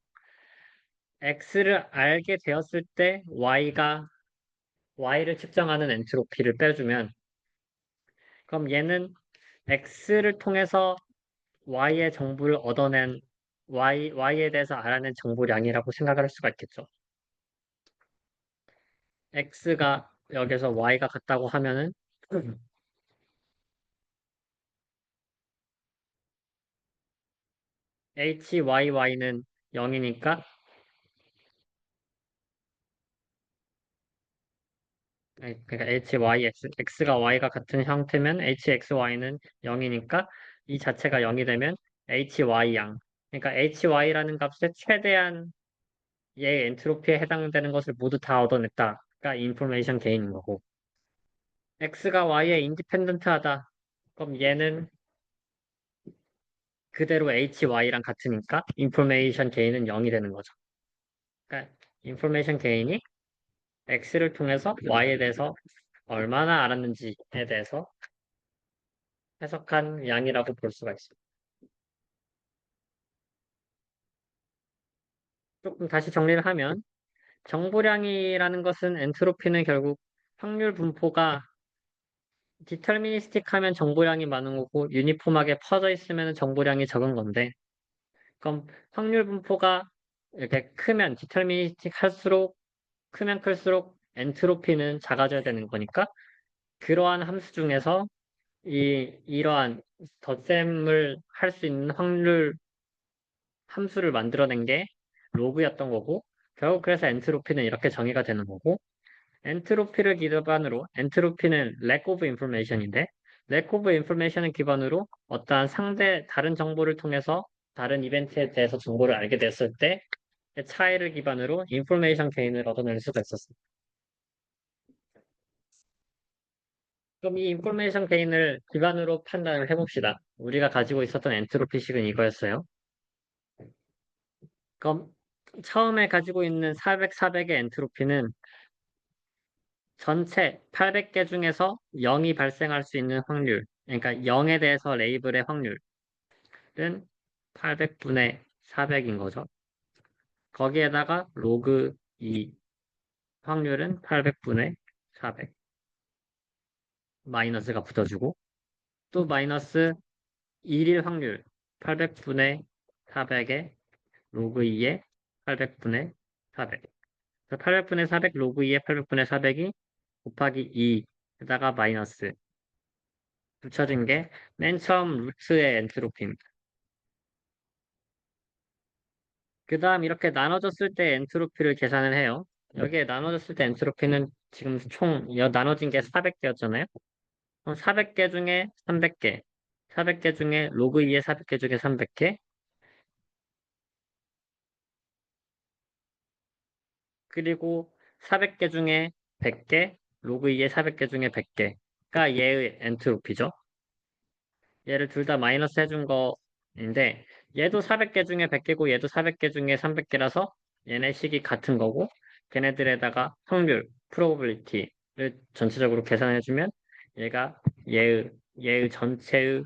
[SPEAKER 1] X를 알게 되었을 때 Y를 측정하는 엔트로피를 빼주면 그럼 얘는 X를 통해서 Y의 정보를 얻어낸 Y에 대해서 알아낸 정보량이라고 생각을 할 수가 있겠죠. X가 여기서 Y가 같다고 하면은 HYY는 0이니까 그러니까 X가 Y가 같은 형태면 HXY는 0이니까 이 자체가 0이 되면 HY양. 그러니까 HY라는 값의 최대한 얘의 엔트로피에 해당되는 것을 모두 다 얻어냈다가 인포메이션 게인인 거고. X가 Y에 인디펜던트하다. 그럼 얘는 그대로 HY랑 같으니까 인포메이션 게인은 0이 되는 거죠. 그러니까 인포메이션 게인이 X를 통해서 Y에 대해서 얼마나 알았는지에 대해서 해석한 양이라고 볼 수가 있습니다. 조금 다시 정리를 하면 정보량이라는 것은 엔트로피는 결국 확률 분포가 디터미니스틱 하면 정보량이 많은 거고 유니폼하게 퍼져 있으면 정보량이 적은 건데 그럼 확률 분포가 이렇게 크면 디터미니스틱 할수록 크면 클수록 엔트로피는 작아져야 되는 거니까 그러한 함수 중에서 이러한 덧셈을 할 수 있는 확률 함수를 만들어낸 게 로그였던 거고 결국 그래서 엔트로피는 이렇게 정의가 되는 거고 엔트로피를 기반으로 엔트로피는 lack of information인데 lack of information을 기반으로 어떠한 상대 다른 정보를 통해서 다른 이벤트에 대해서 정보를 알게 됐을 때 차이를 기반으로 인포메이션 게인을 얻어낼 수가 있었습니다. 그럼 이 인포메이션 게인을 기반으로 판단을 해봅시다. 우리가 가지고 있었던 엔트로피식은 이거였어요. 그럼 처음에 가지고 있는 400, 400의 엔트로피는 전체 800개 중에서 0이 발생할 수 있는 확률, 그러니까 0에 대해서 레이블의 확률은 800분의 400인 거죠. 거기에다가 로그 2 확률은 800분의 400 마이너스가 붙어주고 또 마이너스 1일 확률 800분의 400에 로그 2에 800분의 400. 800분의 400 로그 2에 800분의 400이 곱하기 2에다가 마이너스 붙여진 게 맨 처음 루트의 엔트로피입니다. 그 다음 이렇게 나눠졌을 때 엔트로피를 계산을 해요. 여기에 나눠졌을 때 엔트로피는 지금 총 나눠진 게 400개였잖아요. 400개 중에 300개, 400개 중에 로그 2의 400개 중에 300개, 그리고 400개 중에 100개, 로그 2의 400개 중에 100개가 얘의 엔트로피죠. 얘를 둘 다 마이너스 해준 거인데 얘도 400개 중에 100개고 얘도 400개 중에 300개라서 얘네 식이 같은 거고 걔네들에다가 확률, probability를 전체적으로 계산해주면 얘가 얘의 전체의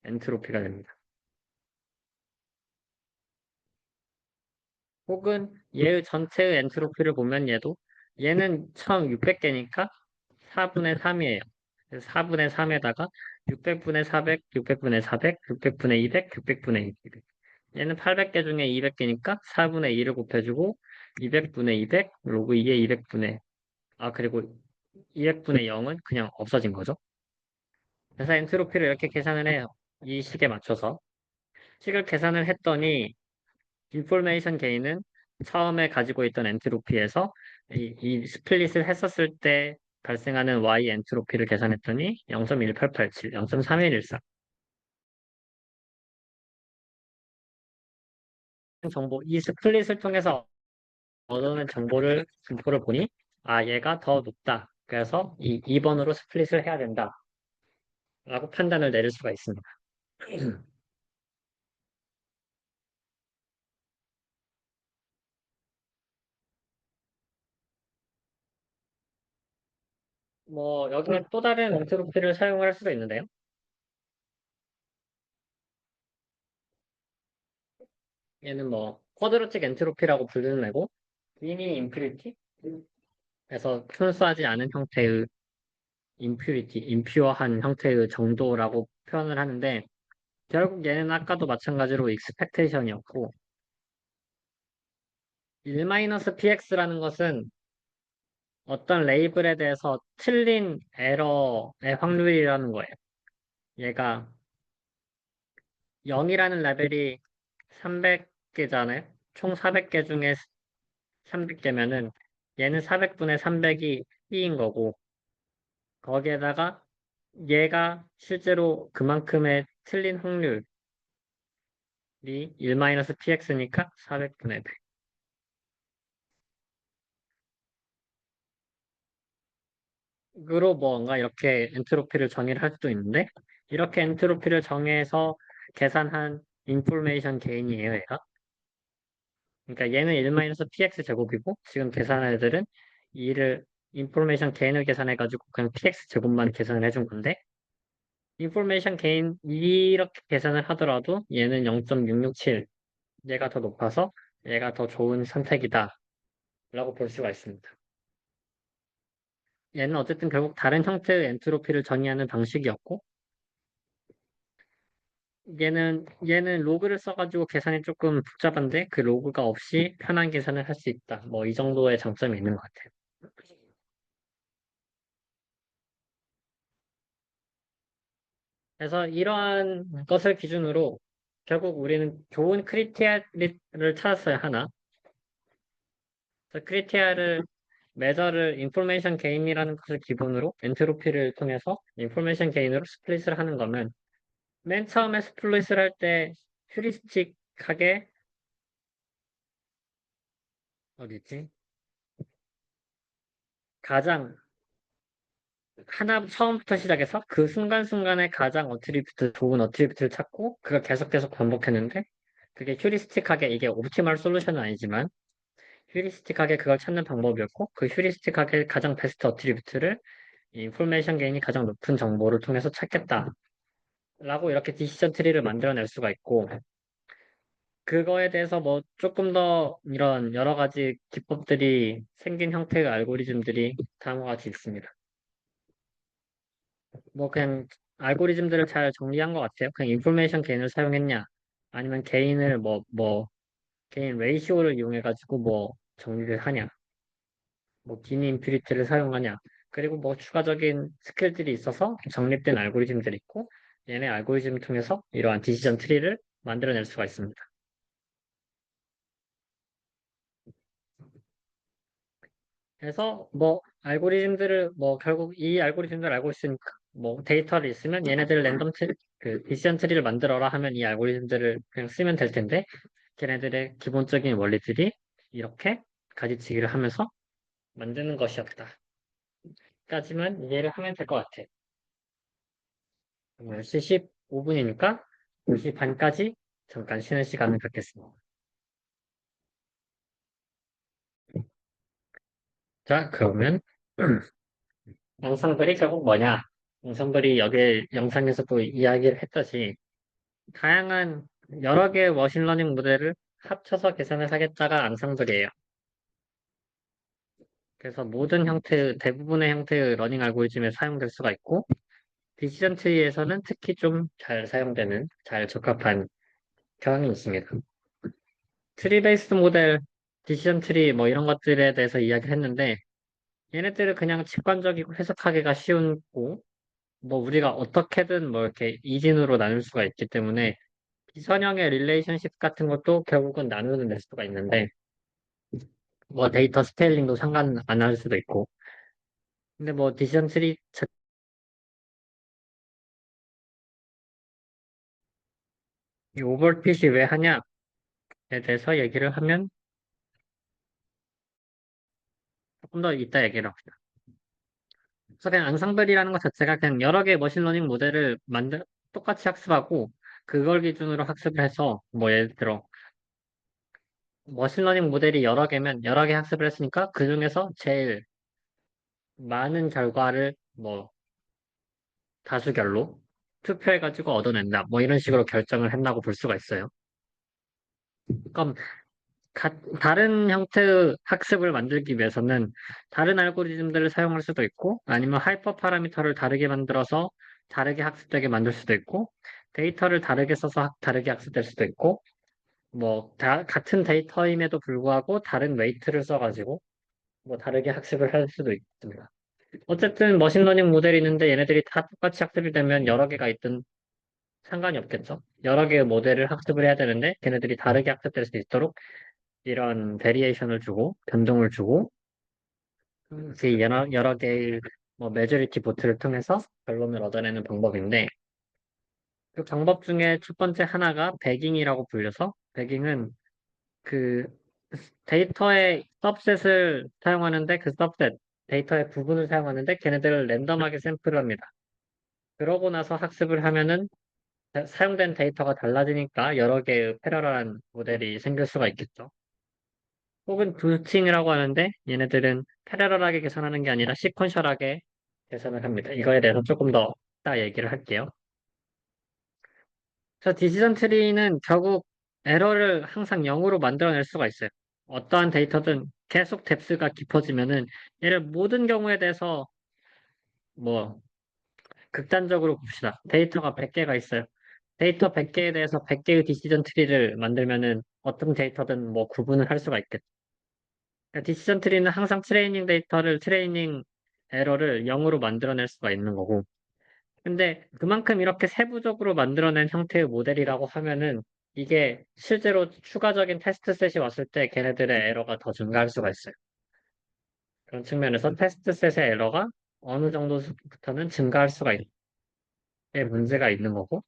[SPEAKER 1] 엔트로피가 됩니다. 혹은 얘의 전체의 엔트로피를 보면 얘는 처음 600개니까 4분의 3이에요. 4분의 3에다가 600분의 400, 600분의 400, 600분의 200, 600분의 200. 얘는 800개 중에 200개니까 4분의 2를 곱해주고 200분의 200, 로그 2의 200분의 그리고 200분의 0은 그냥 없어진 거죠. 그래서 엔트로피를 이렇게 계산을 해요. 이 식에 맞춰서. 식을 계산을 했더니 인포메이션 게인은 처음에 가지고 있던 엔트로피에서 이 스플릿을 했었을 때 발생하는 Y 엔트로피를 계산했더니 0.1887, 0.3114 정보, 이 스플릿을 통해서 얻어낸 분포를 보니 얘가 더 높다. 그래서 이 2번으로 스플릿을 해야 된다. 라고 판단을 내릴 수가 있습니다. 뭐 여기는 또 다른 엔트로피를 사용할 수도 있는데요. 얘는 뭐 쿼드로틱 엔트로피라고 부르는 애고 미니 인피니티 그래서 순수하지 않은 형태의 임퓨어한 형태의 정도라고 표현을 하는데 결국 얘는 아까도 마찬가지로 expectation이었고 1-px라는 것은 어떤 레이블에 대해서 틀린 에러의 확률이라는 거예요. 얘가 0이라는 레벨이 300개잖아요. 총 400개 중에 300개면은 얘는 400분의 300이 B인 거고 거기에다가 얘가 실제로 그만큼의 틀린 확률이 1-px니까 400분의 100. 으로 뭔가 이렇게 엔트로피를 정의를 할 수도 있는데 이렇게 엔트로피를 정해서 계산한 인포메이션 게인이에요, 얘가. 그러니까 얘는 1-px 제곱이고 지금 계산한 애들은 이를 인포메이션 게인을 계산해가지고 그냥 px 제곱만 계산을 해준 건데 인포메이션 게인 이렇게 계산을 하더라도 얘는 0.667 얘가 더 높아서 얘가 더 좋은 선택이다 라고 볼 수가 있습니다. 얘는 어쨌든 결국 다른 형태의 엔트로피를 정의하는 방식이었고 얘는 로그를 써가지고 계산이 조금 복잡한데 그 로그가 없이 편한 계산을 할 수 있다. 뭐 이 정도의 장점이 있는 것 같아요. 그래서 이러한 것을 기준으로 결국 우리는 좋은 크리테리아를 찾았어야 하나. 그래서 크리테리아를 메저를 인포메이션 게인이라는 것을 기본으로 엔트로피를 통해서 인포메이션 게인으로 스플릿을 하는 거면 맨 처음에 스플릿을 할 때 휴리스틱하게 어디지? 가장 하나 처음부터 시작해서 그 순간순간에 가장 좋은 어트리뷰트를 찾고 그걸 계속 반복했는데 그게 휴리스틱하게 이게 옵티멀 솔루션은 아니지만 휴리스틱하게 그걸 찾는 방법이었고 그 휴리스틱하게 가장 베스트 어트리뷰트를 인포메이션 게인이 가장 높은 정보를 통해서 찾겠다라고 이렇게 디시전 트리를 만들어낼 수가 있고 그거에 대해서 뭐 조금 더 이런 여러 가지 기법들이 생긴 형태의 알고리즘들이 다음과 같이 있습니다. 뭐 그냥 알고리즘들을 잘 정리한 것 같아요. 그냥 인포메이션 게인을 사용했냐, 아니면 게인을 게인 레이시오를 이용해가지고 뭐 정리를 하냐, 뭐 기니 인피니티를 사용하냐, 그리고 뭐 추가적인 스킬들이 있어서 정립된 알고리즘들이 있고, 얘네 알고리즘을 통해서 이러한 디시전 트리를 만들어낼 수가 있습니다. 그래서 뭐 알고리즘들을 뭐 결국 이 알고리즘들을 알고 있으니까 뭐 데이터를 있으면 얘네들 그 디시전 트리를 만들어라 하면 이 알고리즘들을 그냥 쓰면 될 텐데 걔네들의 기본적인 원리들이 이렇게 가지치기를 하면서 만드는 것이었다. 까지만 이해를 하면 될 것 같아. 10시 15분이니까 2시 반까지 잠깐 쉬는 시간을 갖겠습니다. 자, 그러면 영상들이 결국 뭐냐? 영상들이 여기 영상에서도 이야기를 했듯이 다양한 여러 개의 머신러닝 모델을 합쳐서 계산을 하겠다가 앙상블이에요. 그래서 대부분의 형태의 러닝 알고리즘에 사용될 수가 있고, 디시전 트리에서는 특히 좀 잘 적합한 경향이 있습니다. 트리 베이스드 모델, 디시전 트리 뭐 이런 것들에 대해서 이야기를 했는데, 얘네들은 그냥 직관적이고 해석하기가 쉬운고, 뭐 우리가 어떻게든 뭐 이렇게 이진으로 나눌 수가 있기 때문에 비선형의 릴레이션십 같은 것도 결국은 나누는 낼 수가 있는데, 뭐 데이터 스케일링도 상관 안 할 수도 있고. 근데 뭐 디시전 트리 이 오버핏이 왜 하냐에 대해서 얘기를 하면 조금 더 이따 얘기를 합니다. 그래서 그냥 앙상블이라는 것 자체가 그냥 여러 개의 머신러닝 모델을 똑같이 학습하고 그걸 기준으로 학습을 해서 뭐 예를 들어 머신러닝 모델이 여러 개면 여러 개 학습을 했으니까 그 중에서 제일 많은 결과를 뭐 다수결로 투표해가지고 얻어낸다. 뭐 이런 식으로 결정을 했다고 볼 수가 있어요. 그럼 다른 형태의 학습을 만들기 위해서는 다른 알고리즘들을 사용할 수도 있고, 아니면 하이퍼 파라미터를 다르게 만들어서 다르게 학습되게 만들 수도 있고, 데이터를 다르게 써서 다르게 학습될 수도 있고, 뭐, 같은 데이터임에도 불구하고 다른 웨이트를 써가지고, 뭐, 다르게 학습을 할 수도 있습니다. 어쨌든 머신러닝 모델이 있는데 얘네들이 다 똑같이 학습이 되면 여러 개가 있든 상관이 없겠죠. 여러 개의 모델을 학습을 해야 되는데 걔네들이 다르게 학습될 수 있도록 이런 베리에이션을 주고 변동을 주고 그 여러 개의 뭐 메조리티 보트를 통해서 결론을 얻어내는 방법인데 그 방법 중에 첫 번째 하나가 배깅이라고 불려서 배깅은 그 데이터의 सब셋을 사용하는데 그 सब셋 데이터의 부분을 사용하는데 걔네들을 랜덤하게 샘플을 합니다. 그러고 나서 학습을 하면은 사용된 데이터가 달라지니까 여러 개의 패러럴한 모델이 생길 수가 있겠죠. 혹은 부스팅이라고 하는데 얘네들은 패러럴하게 계산하는 게 아니라 시퀀셜하게 계산을 합니다. 이거에 대해서 조금 더 이따 얘기를 할게요. 그래서 디시전 트리는 결국 에러를 항상 0으로 만들어낼 수가 있어요. 어떠한 데이터든 계속 뎁스가 깊어지면은 얘를 모든 경우에 대해서 뭐 극단적으로 봅시다. 데이터가 100개가 있어요. 데이터 100개에 대해서 100개의 디시전 트리를 만들면은 어떤 데이터든 뭐 구분을 할 수가 있겠죠. 그러니까 디시전 트리는 항상 트레이닝 에러를 0으로 만들어낼 수가 있는 거고. 근데 그만큼 이렇게 세부적으로 만들어낸 형태의 모델이라고 하면은 이게 실제로 추가적인 테스트 셋이 왔을 때 걔네들의 에러가 더 증가할 수가 있어요. 그런 측면에서 테스트 셋의 에러가 어느 정도부터는 증가할 수가 있는 문제가 있는 거고.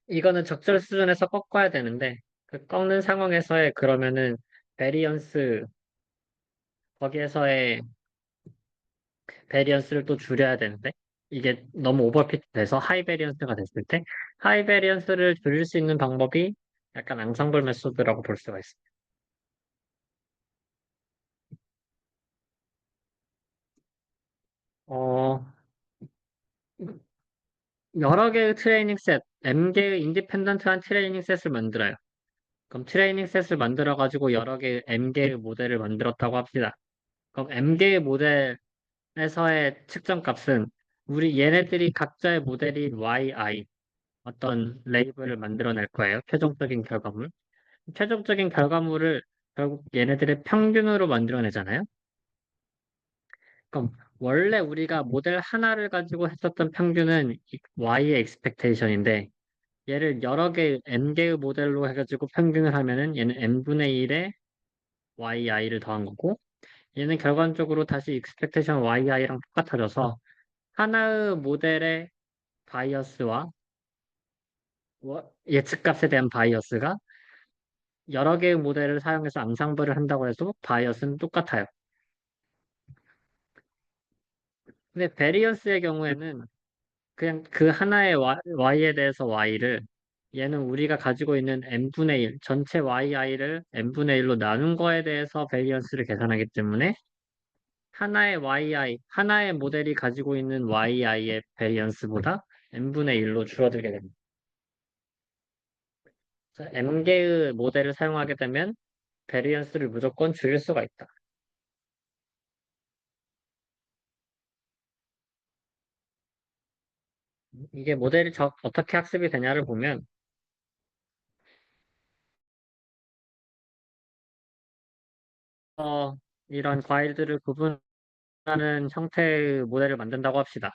[SPEAKER 1] 이거는 적절 수준에서 꺾어야 되는데 그 꺾는 상황에서의 그러면은 베리언스 거기에서의 베리언스를 또 줄여야 되는데 이게 너무 오버핏 돼서 하이 베리언스가 됐을 때 하이 베리언스를 줄일 수 있는 방법이 약간 앙상블 메소드라고 볼 수가 있어요. 어, 여러 개의 트레이닝 셋, M개의 인디펜던트한 트레이닝 셋을 만들어요. 그럼 트레이닝 셋을 만들어 가지고 여러 개의 M개의 모델을 만들었다고 합시다. 그럼 M개의 모델에서의 측정 값은 우리 얘네들이 각자의 모델이 YI 어떤 레이블을 만들어낼 거예요. 최종적인 결과물. 최종적인 결과물을 결국 얘네들의 평균으로 만들어내잖아요. 그럼 원래 우리가 모델 하나를 가지고 했었던 평균은 Y의 expectation인데 얘를 여러 개 N개의 모델로 해가지고 평균을 하면은 얘는 N분의 1에 YI를 더한 거고 얘는 결과적으로 다시 expectation YI랑 똑같아져서 하나의 모델의 바이어스와 예측값에 대한 바이어스가 여러 개의 모델을 사용해서 앙상블을 한다고 해도 바이어스는 똑같아요. 근데 베리언스의 경우에는 그냥 그 하나의 Y에 대해서 Y를 얘는 우리가 가지고 있는 n분의 1, 전체 yi를 n분의 1로 나눈 거에 대해서 베리언스를 계산하기 때문에 하나의 하나의 모델이 가지고 있는 yi의 베리언스보다 n분의 1로 줄어들게 됩니다. 그래서 n개의 모델을 사용하게 되면 베리언스를 무조건 줄일 수가 있다. 이게 모델이 어떻게 학습이 되냐를 보면 이런 과일들을 구분하는 형태의 모델을 만든다고 합시다.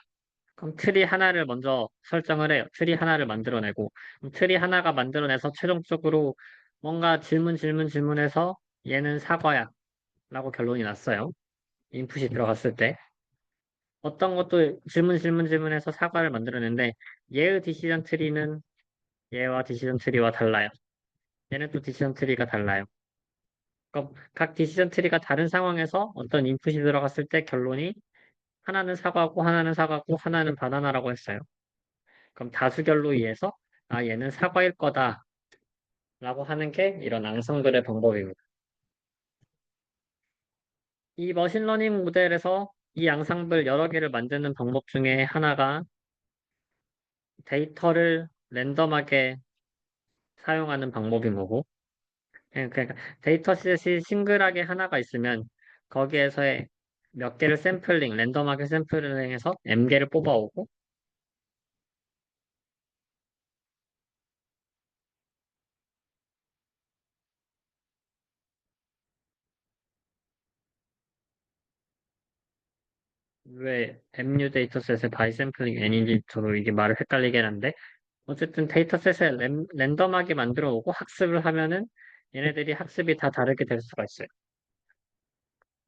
[SPEAKER 1] 그럼 트리 하나를 먼저 설정을 해요. 트리 하나를 만들어내고 그럼 트리 하나가 만들어내서 최종적으로 뭔가 질문해서 얘는 사과야 라고 결론이 났어요. 인풋이 들어갔을 때 어떤 것도 질문해서 사과를 만들어내는데 얘의 디시전 트리는 얘와 디시전 트리와 달라요. 얘는 또 디시전 트리가 달라요. 그럼 각 디시전 트리가 다른 상황에서 어떤 인풋이 들어갔을 때 결론이 하나는 사과고 하나는 바나나라고 했어요. 그럼 다수결로 의해서 얘는 사과일 거다라고 하는 게 이런 앙상블의 방법입니다. 이 머신러닝 모델에서 이 앙상블 여러 개를 만드는 방법 중에 하나가 데이터를 랜덤하게 사용하는 방법인 거고 그러니까 데이터셋이 싱글하게 하나가 있으면 거기에서의 몇 개를 랜덤하게 샘플링해서 M개를 뽑아오고 왜 MU 데이터셋의 바이샘플링 N인지 저도 이게 말을 헷갈리게 하는데 어쨌든 데이터셋을 랜덤하게 만들어 오고 학습을 하면은 얘네들이 학습이 다 다르게 될 수가 있어요.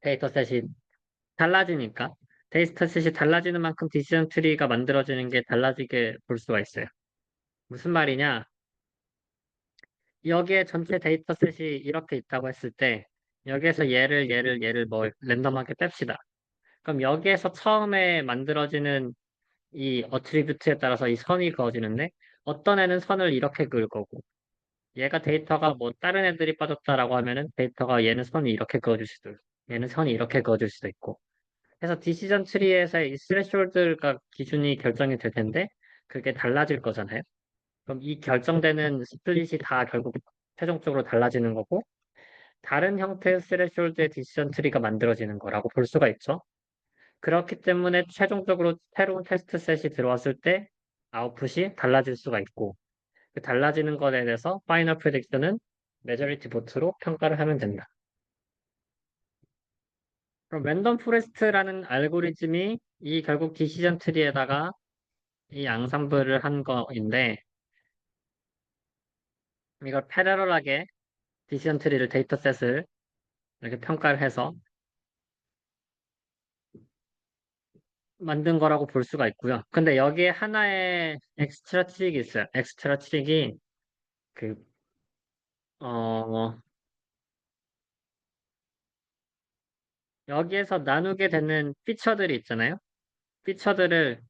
[SPEAKER 1] 데이터셋이 달라지니까 데이터셋이 달라지는 만큼 디시전 트리가 만들어지는 게 달라지게 볼 수가 있어요. 무슨 말이냐? 여기에 전체 데이터셋이 이렇게 있다고 했을 때 여기에서 얘를 뭐 랜덤하게 뺍시다. 그럼 여기에서 처음에 만들어지는 이 어트리뷰트에 따라서 이 선이 그어지는데 어떤 애는 선을 이렇게 그을 거고 얘가 데이터가 뭐 다른 애들이 빠졌다라고 하면은 데이터가 얘는 선이 이렇게 그어질 수도 있고 얘는 선이 이렇게 그어질 수도 있고 그래서 디시전 트리에서 이 스레시홀드가 기준이 결정이 될 텐데 그게 달라질 거잖아요. 그럼 이 결정되는 스플릿이 다 결국 최종적으로 달라지는 거고 다른 형태의 스레시홀드의 디시전 트리가 만들어지는 거라고 볼 수가 있죠. 그렇기 때문에 최종적으로 새로운 테스트 셋이 들어왔을 때 아웃풋이 달라질 수가 있고 그 달라지는 것에 대해서 파이널 프레딕션은 메저리티 보트로 평가를 하면 된다. 그럼 랜덤 포레스트라는 알고리즘이 이 결국 디시전 트리에다가 이 앙상블을 한 거인데 이걸 패러럴하게 디시전 트리를 데이터셋을 이렇게 평가를 해서 만든 거라고 볼 수가 있고요. 근데 여기에 하나의 엑스트라 트릭이 있어요. 엑스트라 트릭이 그, 어, 여기에서 나누게 되는 피처들이 있잖아요. 피처들을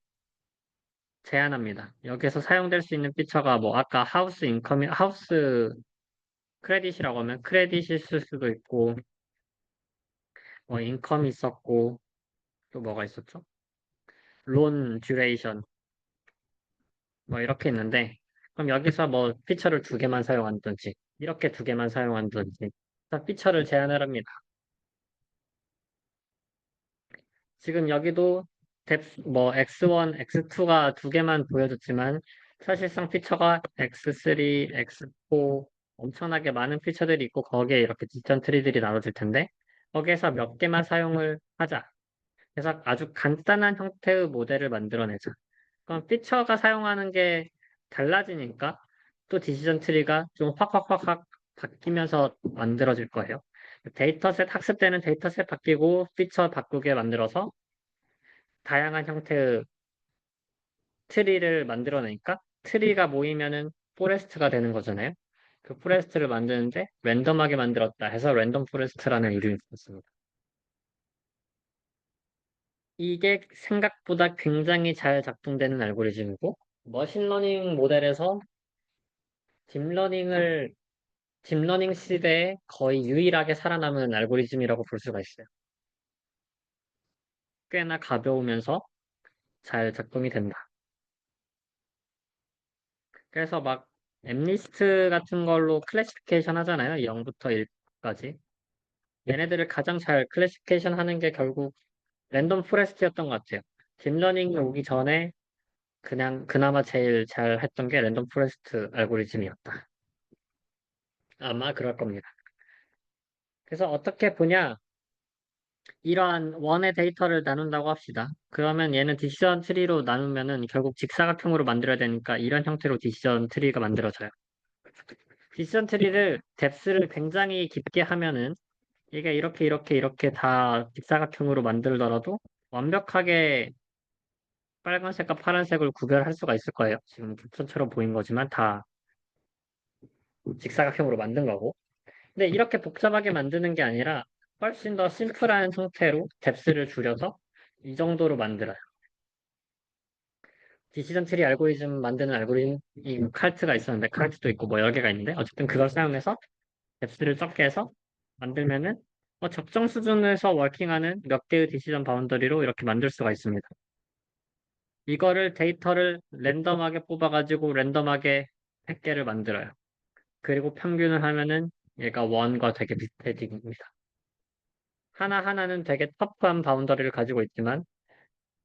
[SPEAKER 1] 제한합니다. 여기에서 사용될 수 있는 피처가 뭐 아까 하우스 인컴이 하우스 크레딧이라고 하면 크레딧이 있을 수도 있고 뭐 인컴이 있었고 또 뭐가 있었죠? 론 듀레이션 뭐 이렇게 있는데 그럼 여기서 뭐 피처를 두 개만 사용한다든지 이렇게 두 개만 사용한다든지 피처를 제한을 합니다. 지금 여기도 뭐 X1, X2가 두 개만 보여줬지만 사실상 피처가 X3, X4 엄청나게 많은 피처들이 있고 거기에 이렇게 디스턴 트리들이 나눠질 텐데 거기에서 몇 개만 사용을 하자. 그래서 아주 간단한 형태의 모델을 만들어내자. 그럼 피처가 사용하는 게 달라지니까 또 디시전 트리가 좀 확 바뀌면서 만들어질 거예요. 데이터셋 학습되는 데이터셋 바뀌고 피처 바꾸게 만들어서 다양한 형태의 트리를 만들어내니까 트리가 모이면은 포레스트가 되는 거잖아요. 그 포레스트를 만드는데 랜덤하게 만들었다 해서 랜덤 포레스트라는 이름이 붙었습니다. 이게 생각보다 굉장히 잘 작동되는 알고리즘이고 머신러닝 모델에서 딥러닝을 딥러닝 시대에 거의 유일하게 살아남은 알고리즘이라고 볼 수가 있어요. 꽤나 가벼우면서 잘 작동이 된다. 그래서 막 엠리스트 같은 걸로 클래시피케이션 하잖아요. 0부터 1까지. 얘네들을 가장 잘 클래시피케이션 하는 게 결국 랜덤 포레스트였던 것 같아요. 딥러닝이 오기 전에 그냥 그나마 제일 잘 했던 게 랜덤 포레스트 알고리즘이었다. 아마 그럴 겁니다. 그래서 어떻게 보냐? 이러한 원의 데이터를 나눈다고 합시다. 그러면 얘는 디시전 트리로 나누면은 결국 직사각형으로 만들어야 되니까 이런 형태로 디시전 트리가 만들어져요. 디시전 트리를 뎁스를 굉장히 깊게 하면은 이게 이렇게 다 직사각형으로 만들더라도 완벽하게 빨간색과 파란색을 구별할 수가 있을 거예요. 지금 캡처처럼 보인 거지만 다 직사각형으로 만든 거고. 근데 이렇게 복잡하게 만드는 게 아니라 훨씬 더 심플한 형태로 뎁스를 줄여서 이 정도로 만들어요. 디시전 트리 알고리즘 만드는 알고리즘 이 칼트가 있었는데 칼트도 있고 뭐 여러 개가 있는데 어쨌든 그걸 사용해서 뎁스를 적게 해서 만들면은 적정 수준에서 워킹하는 몇 개의 디시전 바운더리로 이렇게 만들 수가 있습니다. 이거를 데이터를 랜덤하게 뽑아가지고 랜덤하게 100개를 만들어요. 그리고 평균을 하면은 얘가 1과 되게 비슷해집니다. 하나하나는 되게 터프한 바운더리를 가지고 있지만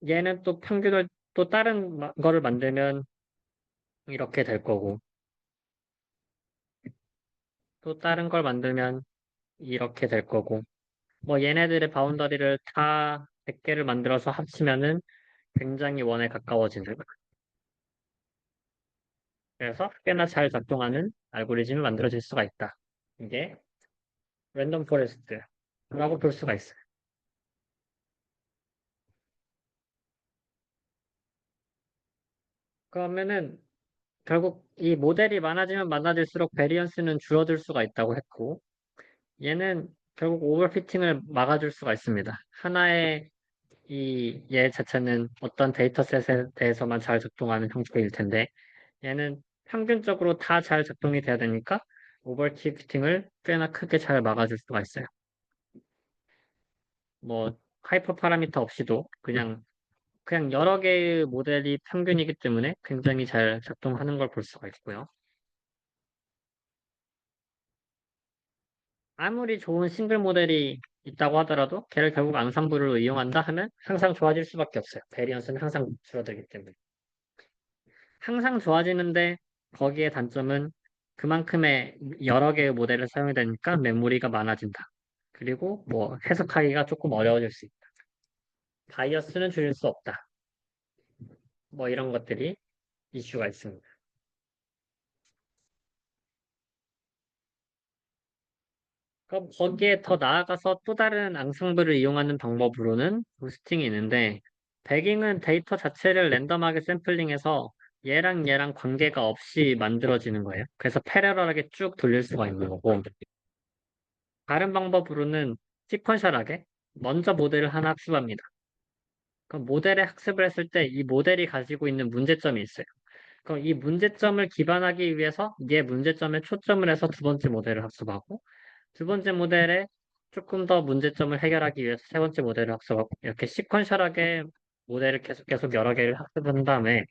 [SPEAKER 1] 얘는 또 평균을 또 다른 거를 만들면 이렇게 될 거고 또 다른 걸 만들면 이렇게 될 거고 뭐 얘네들의 바운더리를 다 100개를 만들어서 합치면은 굉장히 원에 가까워지는. 그래서 꽤나 잘 작동하는 알고리즘이 만들어질 수가 있다. 이게 랜덤 포레스트라고 볼 수가 있어요. 그러면은 결국 이 모델이 많아지면 많아질수록 베리언스는 줄어들 수가 있다고 했고, 얘는 결국 오버피팅을 막아줄 수가 있습니다. 하나의 이 얘 자체는 어떤 데이터셋에 대해서만 잘 작동하는 형태일 텐데, 얘는 평균적으로 다 잘 작동이 돼야 되니까 오버피팅을 꽤나 크게 잘 막아줄 수가 있어요. 뭐 하이퍼 파라미터 없이도 그냥 여러 개의 모델이 평균이기 때문에 굉장히 잘 작동하는 걸 볼 수가 있고요. 아무리 좋은 싱글 모델이 있다고 하더라도 걔를 결국 앙상블을 이용한다 하면 항상 좋아질 수밖에 없어요. 베리언스는 항상 줄어들기 때문에. 항상 좋아지는데 거기에 단점은 그만큼의 여러 개의 모델을 사용해야 되니까 메모리가 많아진다. 그리고 뭐 해석하기가 조금 어려워질 수 있다. 바이어스는 줄일 수 없다. 뭐 이런 것들이 이슈가 있습니다. 그럼 거기에 더 나아가서 또 다른 앙상블을 이용하는 방법으로는 부스팅이 있는데, 배깅은 데이터 자체를 랜덤하게 샘플링해서 얘랑 관계가 없이 만들어지는 거예요. 그래서 패러럴하게 쭉 돌릴 수가 있는 거고, 다른 방법으로는 시퀀셜하게 먼저 모델을 하나 학습합니다. 그럼 모델에 학습을 했을 때 이 모델이 가지고 있는 문제점이 있어요. 그럼 이 문제점을 기반하기 위해서 얘 문제점에 초점을 해서 두 번째 모델을 학습하고, 두 번째 모델에 조금 더 문제점을 해결하기 위해서 세 번째 모델을 학습하고 이렇게 시퀀셜하게 모델을 계속 여러 개를 학습한 다음에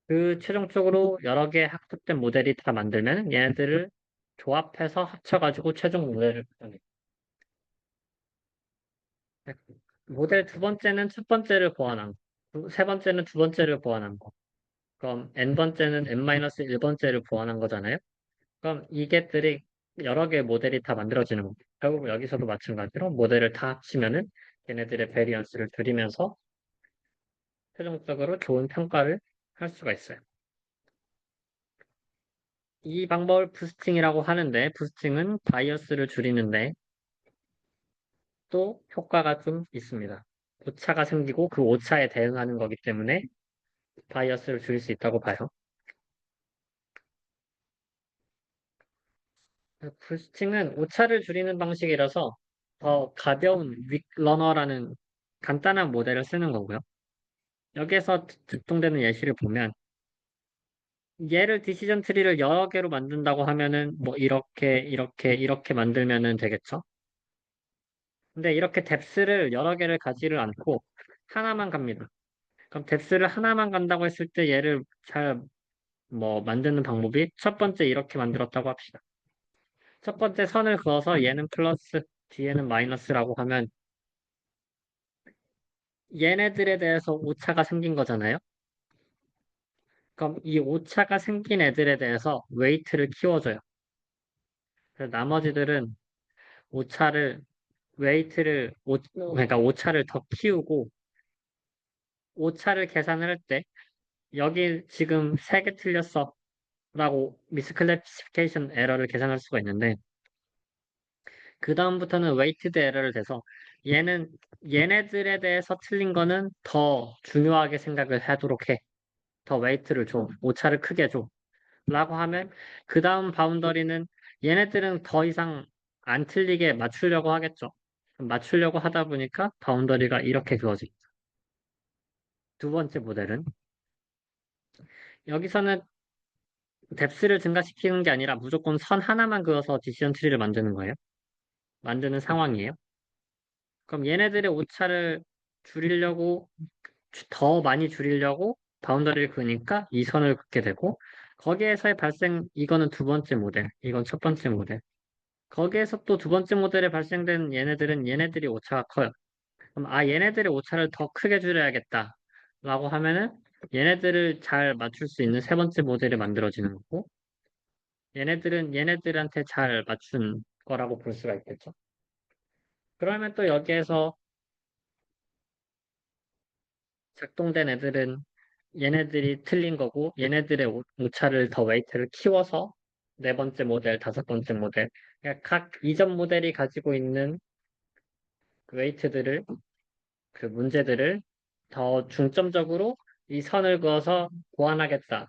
[SPEAKER 1] 그 최종적으로 여러 개 학습된 모델이 다 만들면 얘네들을 조합해서 합쳐가지고 최종 모델을 구성해요. 모델 두 번째는 첫 번째를 보완한 거, 세 번째는 두 번째를 보완한 거. 그럼 n번째는 n-1번째를 보완한 거잖아요. 그럼 이게들이 여러 개의 모델이 다 만들어지는 거고 결국 여기서도 마찬가지로 모델을 다 합치면은 얘네들의 베리언스를 줄이면서 최종적으로 좋은 평가를 할 수가 있어요. 이 방법을 부스팅이라고 하는데 부스팅은 바이어스를 줄이는데 또 효과가 좀 있습니다. 오차가 생기고 그 오차에 대응하는 거기 때문에 바이어스를 줄일 수 있다고 봐요. 부스팅은 오차를 줄이는 방식이라서 더 가벼운 윅러너라는 간단한 모델을 쓰는 거고요. 여기에서 특동되는 예시를 보면 얘를 디시전 트리를 여러 개로 만든다고 하면은 뭐 이렇게 만들면은 되겠죠. 근데 이렇게 뎁스를 여러 개를 가지를 않고 하나만 갑니다. 그럼 뎁스를 하나만 간다고 했을 때 얘를 잘 뭐 만드는 방법이 첫 번째 이렇게 만들었다고 합시다. 첫 번째 선을 그어서 얘는 플러스 뒤에는 마이너스라고 하면 얘네들에 대해서 오차가 생긴 거잖아요. 그럼 이 오차가 생긴 애들에 대해서 웨이트를 키워줘요. 그래서 나머지들은 오차를 그러니까 오차를 더 키우고 오차를 계산을 할 때 여기 지금 3개 틀렸어 라고 미스클래시피케이션 에러를 계산할 수가 있는데 그 다음부터는 웨이티드 에러를 대서 얘는 얘네들에 대해서 틀린 거는 더 중요하게 생각을 하도록 해. 더 웨이트를 줘. 오차를 크게 줘. 라고 하면 그 다음 바운더리는 얘네들은 더 이상 안 틀리게 맞추려고 하겠죠. 맞추려고 하다 보니까 바운더리가 이렇게 그어집니다. 두 번째 모델은 여기서는 뎁스를 증가시키는 게 아니라 무조건 선 하나만 그어서 디시전 트리를 만드는 거예요. 만드는 상황이에요. 그럼 얘네들의 오차를 줄이려고 더 많이 줄이려고 바운더리를 그으니까 이 선을 긋게 되고 거기에서의 발생 이거는 두 번째 모델, 이건 첫 번째 모델. 거기에서 또 두 번째 모델에 발생된 얘네들은 얘네들이 오차가 커요. 그럼 얘네들의 오차를 더 크게 줄여야겠다. 라고 하면은 얘네들을 잘 맞출 수 있는 세 번째 모델이 만들어지는 거고 얘네들은 얘네들한테 잘 맞춘 거라고 볼 수가 있겠죠. 그러면 또 여기에서 작동된 애들은 얘네들이 틀린 거고 얘네들의 오차를 더 웨이트를 키워서 네 번째 모델, 다섯 번째 모델 그러니까 각 이전 모델이 가지고 있는 그 웨이트들을 그 문제들을 더 중점적으로 이 선을 그어서 보완하겠다라고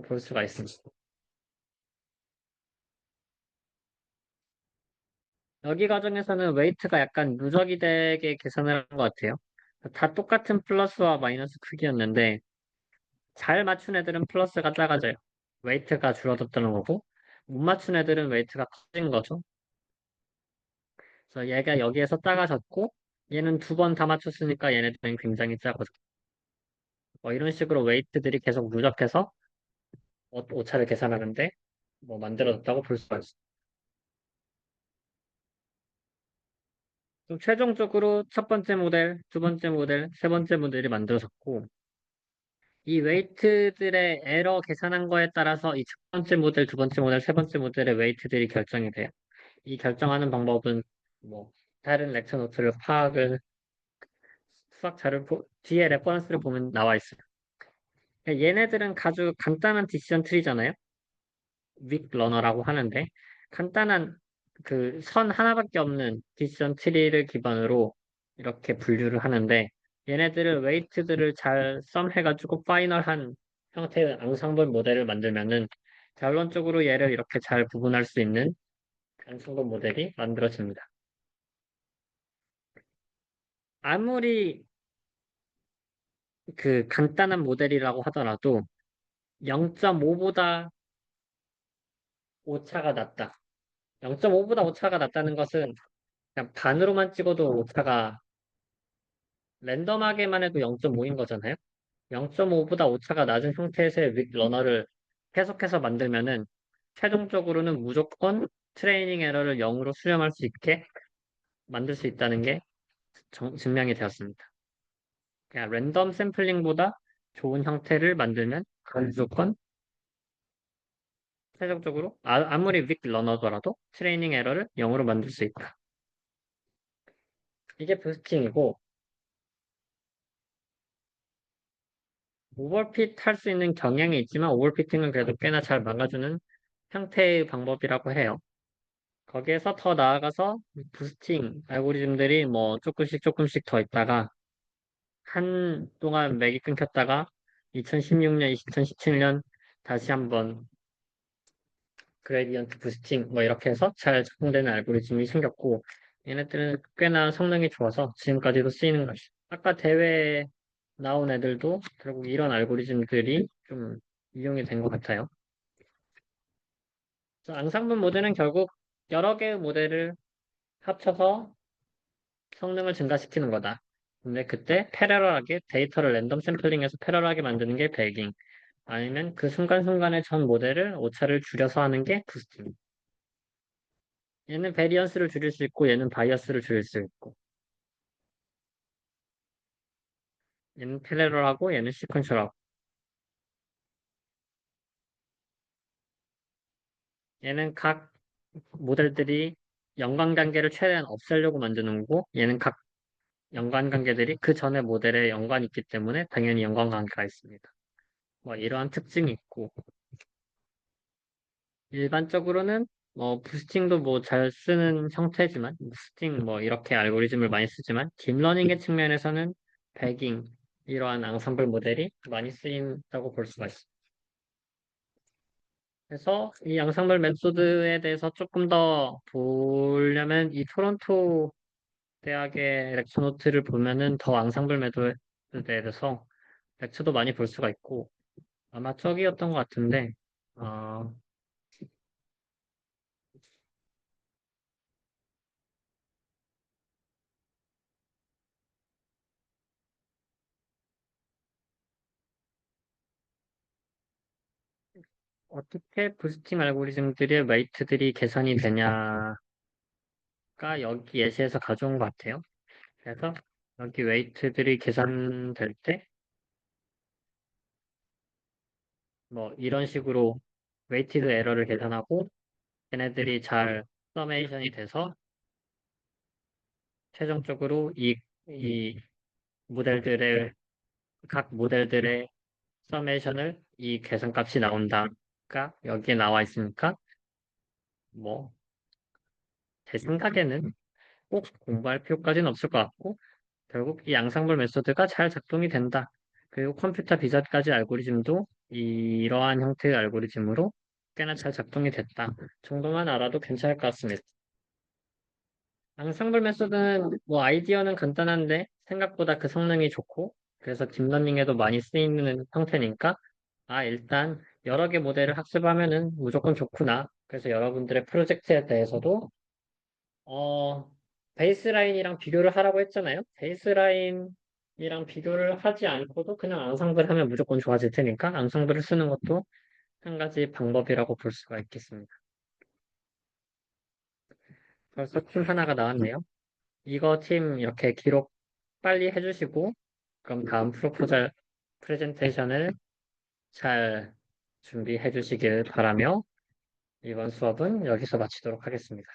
[SPEAKER 1] 볼 수가 있습니다. 여기 과정에서는 웨이트가 약간 누적이 되게 계산을 한 것 같아요. 다 똑같은 플러스와 마이너스 크기였는데 잘 맞춘 애들은 플러스가 작아져요. 웨이트가 줄어들었다는 거고 못 맞춘 애들은 웨이트가 커진 거죠. 그래서 얘가 여기에서 작아졌고 얘는 두 번 다 맞췄으니까 얘네들은 굉장히 작아져. 뭐 이런 식으로 웨이트들이 계속 누적해서 오차를 계산하는데 뭐 만들어졌다고 볼 수가 있어. 좀 최종적으로 첫 번째 모델, 두 번째 모델, 세 번째 모델이 만들어졌고 이 웨이트들의 에러 계산한 거에 따라서 이 첫 번째 모델, 두 번째 모델, 세 번째 모델의 웨이트들이 결정이 돼요. 이 결정하는 방법은 뭐 다른 렉처 노트를 파악을 수학 자료 뒤에 레퍼런스를 보면 나와 있어요. 그러니까 얘네들은 아주 간단한 디시전 트리잖아요. 윅 러너라고 하는데 간단한 그 선 하나밖에 없는 디시전 트리를 기반으로 이렇게 분류를 하는데 얘네들을 웨이트들을 잘 썸해가지고 파이널한 형태의 앙상블 모델을 만들면은 결론적으로 얘를 이렇게 잘 구분할 수 있는 앙상블 모델이 만들어집니다. 아무리 그 간단한 모델이라고 하더라도 0.5보다 오차가 낮다. 0.5보다 오차가 낮다는 것은 그냥 반으로만 찍어도 오차가 랜덤하게만 해도 0.5인 거잖아요. 0.5보다 오차가 낮은 형태의 윗 러너를 계속해서 만들면은 최종적으로는 무조건 트레이닝 에러를 0으로 수렴할 수 있게 만들 수 있다는 게 증명이 되었습니다. 그냥 랜덤 샘플링보다 좋은 형태를 만들면 무조건 최종적으로 아무리 윗 러너더라도 트레이닝 에러를 0으로 만들 수 있다. 이게 부스팅이고 오버핏 할 수 있는 경향이 있지만 오버피팅은 그래도 꽤나 잘 막아주는 형태의 방법이라고 해요. 거기에서 더 나아가서 부스팅 알고리즘들이 뭐 조금씩 조금씩 더 있다가 한동안 맥이 끊겼다가 2016년, 2017년 다시 한번 그레디언트 부스팅 뭐 이렇게 해서 잘 작동되는 알고리즘이 생겼고 얘네들은 꽤나 성능이 좋아서 지금까지도 쓰이는 것이죠. 아까 대회에 나온 애들도 결국 이런 알고리즘들이 좀 이용이 된 것 같아요. 그래서 앙상블 모델은 결국 여러 개의 모델을 합쳐서 성능을 증가시키는 거다. 근데 그때 패러럴하게 데이터를 랜덤 샘플링해서 패러럴하게 만드는 게 베깅. 아니면 그 순간순간의 전 모델을 오차를 줄여서 하는 게 부스팅. 얘는 베리언스를 줄일 수 있고 얘는 바이어스를 줄일 수 있고 얘는 패러럴하고 얘는 시퀀셜하고 얘는 각 모델들이 연관관계를 최대한 없애려고 만드는 거고 얘는 각 연관관계들이 그 전에 모델에 연관이 있기 때문에 당연히 연관관계가 있습니다. 뭐 이러한 특징이 있고 일반적으로는 뭐 부스팅도 뭐 잘 쓰는 형태지만 부스팅 뭐 이렇게 알고리즘을 많이 쓰지만 딥러닝의 측면에서는 배깅 이러한 앙상블 모델이 많이 쓰인다고 볼 수가 있습니다. 그래서 이 앙상블 메소드에 대해서 조금 더 보려면 이 토론토 대학의 렉처 노트를 보면은 더 앙상블 메소드에 대해서 렉처도 많이 볼 수가 있고 아마 저기였던 것 같은데 어, 어떻게 부스팅 알고리즘들의 웨이트들이 계산이 되냐가 여기 예시에서 가져온 것 같아요. 그래서 여기 웨이트들이 계산될 때 뭐 이런 식으로 웨이티드 에러를 계산하고 걔네들이 잘 서메이션이 돼서 최종적으로 이 모델들의 각 모델들의 서메이션을 이 계산값이 나온다가 여기에 나와 있으니까 뭐 제 생각에는 꼭 공부할 필요까지는 없을 것 같고 결국 이 양상벌 메소드가 잘 작동이 된다. 그리고 컴퓨터 비자까지 알고리즘도 이러한 형태의 알고리즘으로 꽤나 잘 작동이 됐다. 정도만 알아도 괜찮을 것 같습니다. 양상벌 메소드는 뭐 아이디어는 간단한데 생각보다 그 성능이 좋고 그래서 딥러닝에도 많이 쓰이는 형태니까 일단 여러 개 모델을 학습하면은 무조건 좋구나. 그래서 여러분들의 프로젝트에 대해서도 어, 베이스라인이랑 비교를 하라고 했잖아요. 베이스라인이랑 비교를 하지 않고도 그냥 앙상블 하면 무조건 좋아질 테니까 앙상블을 쓰는 것도 한 가지 방법이라고 볼 수가 있겠습니다. 벌써 팀 하나가 나왔네요. 이거 팀 이렇게 기록 빨리 해주시고 그럼 다음 프로포절 프레젠테이션을 잘 준비해 주시길 바라며 이번 수업은 여기서 마치도록 하겠습니다.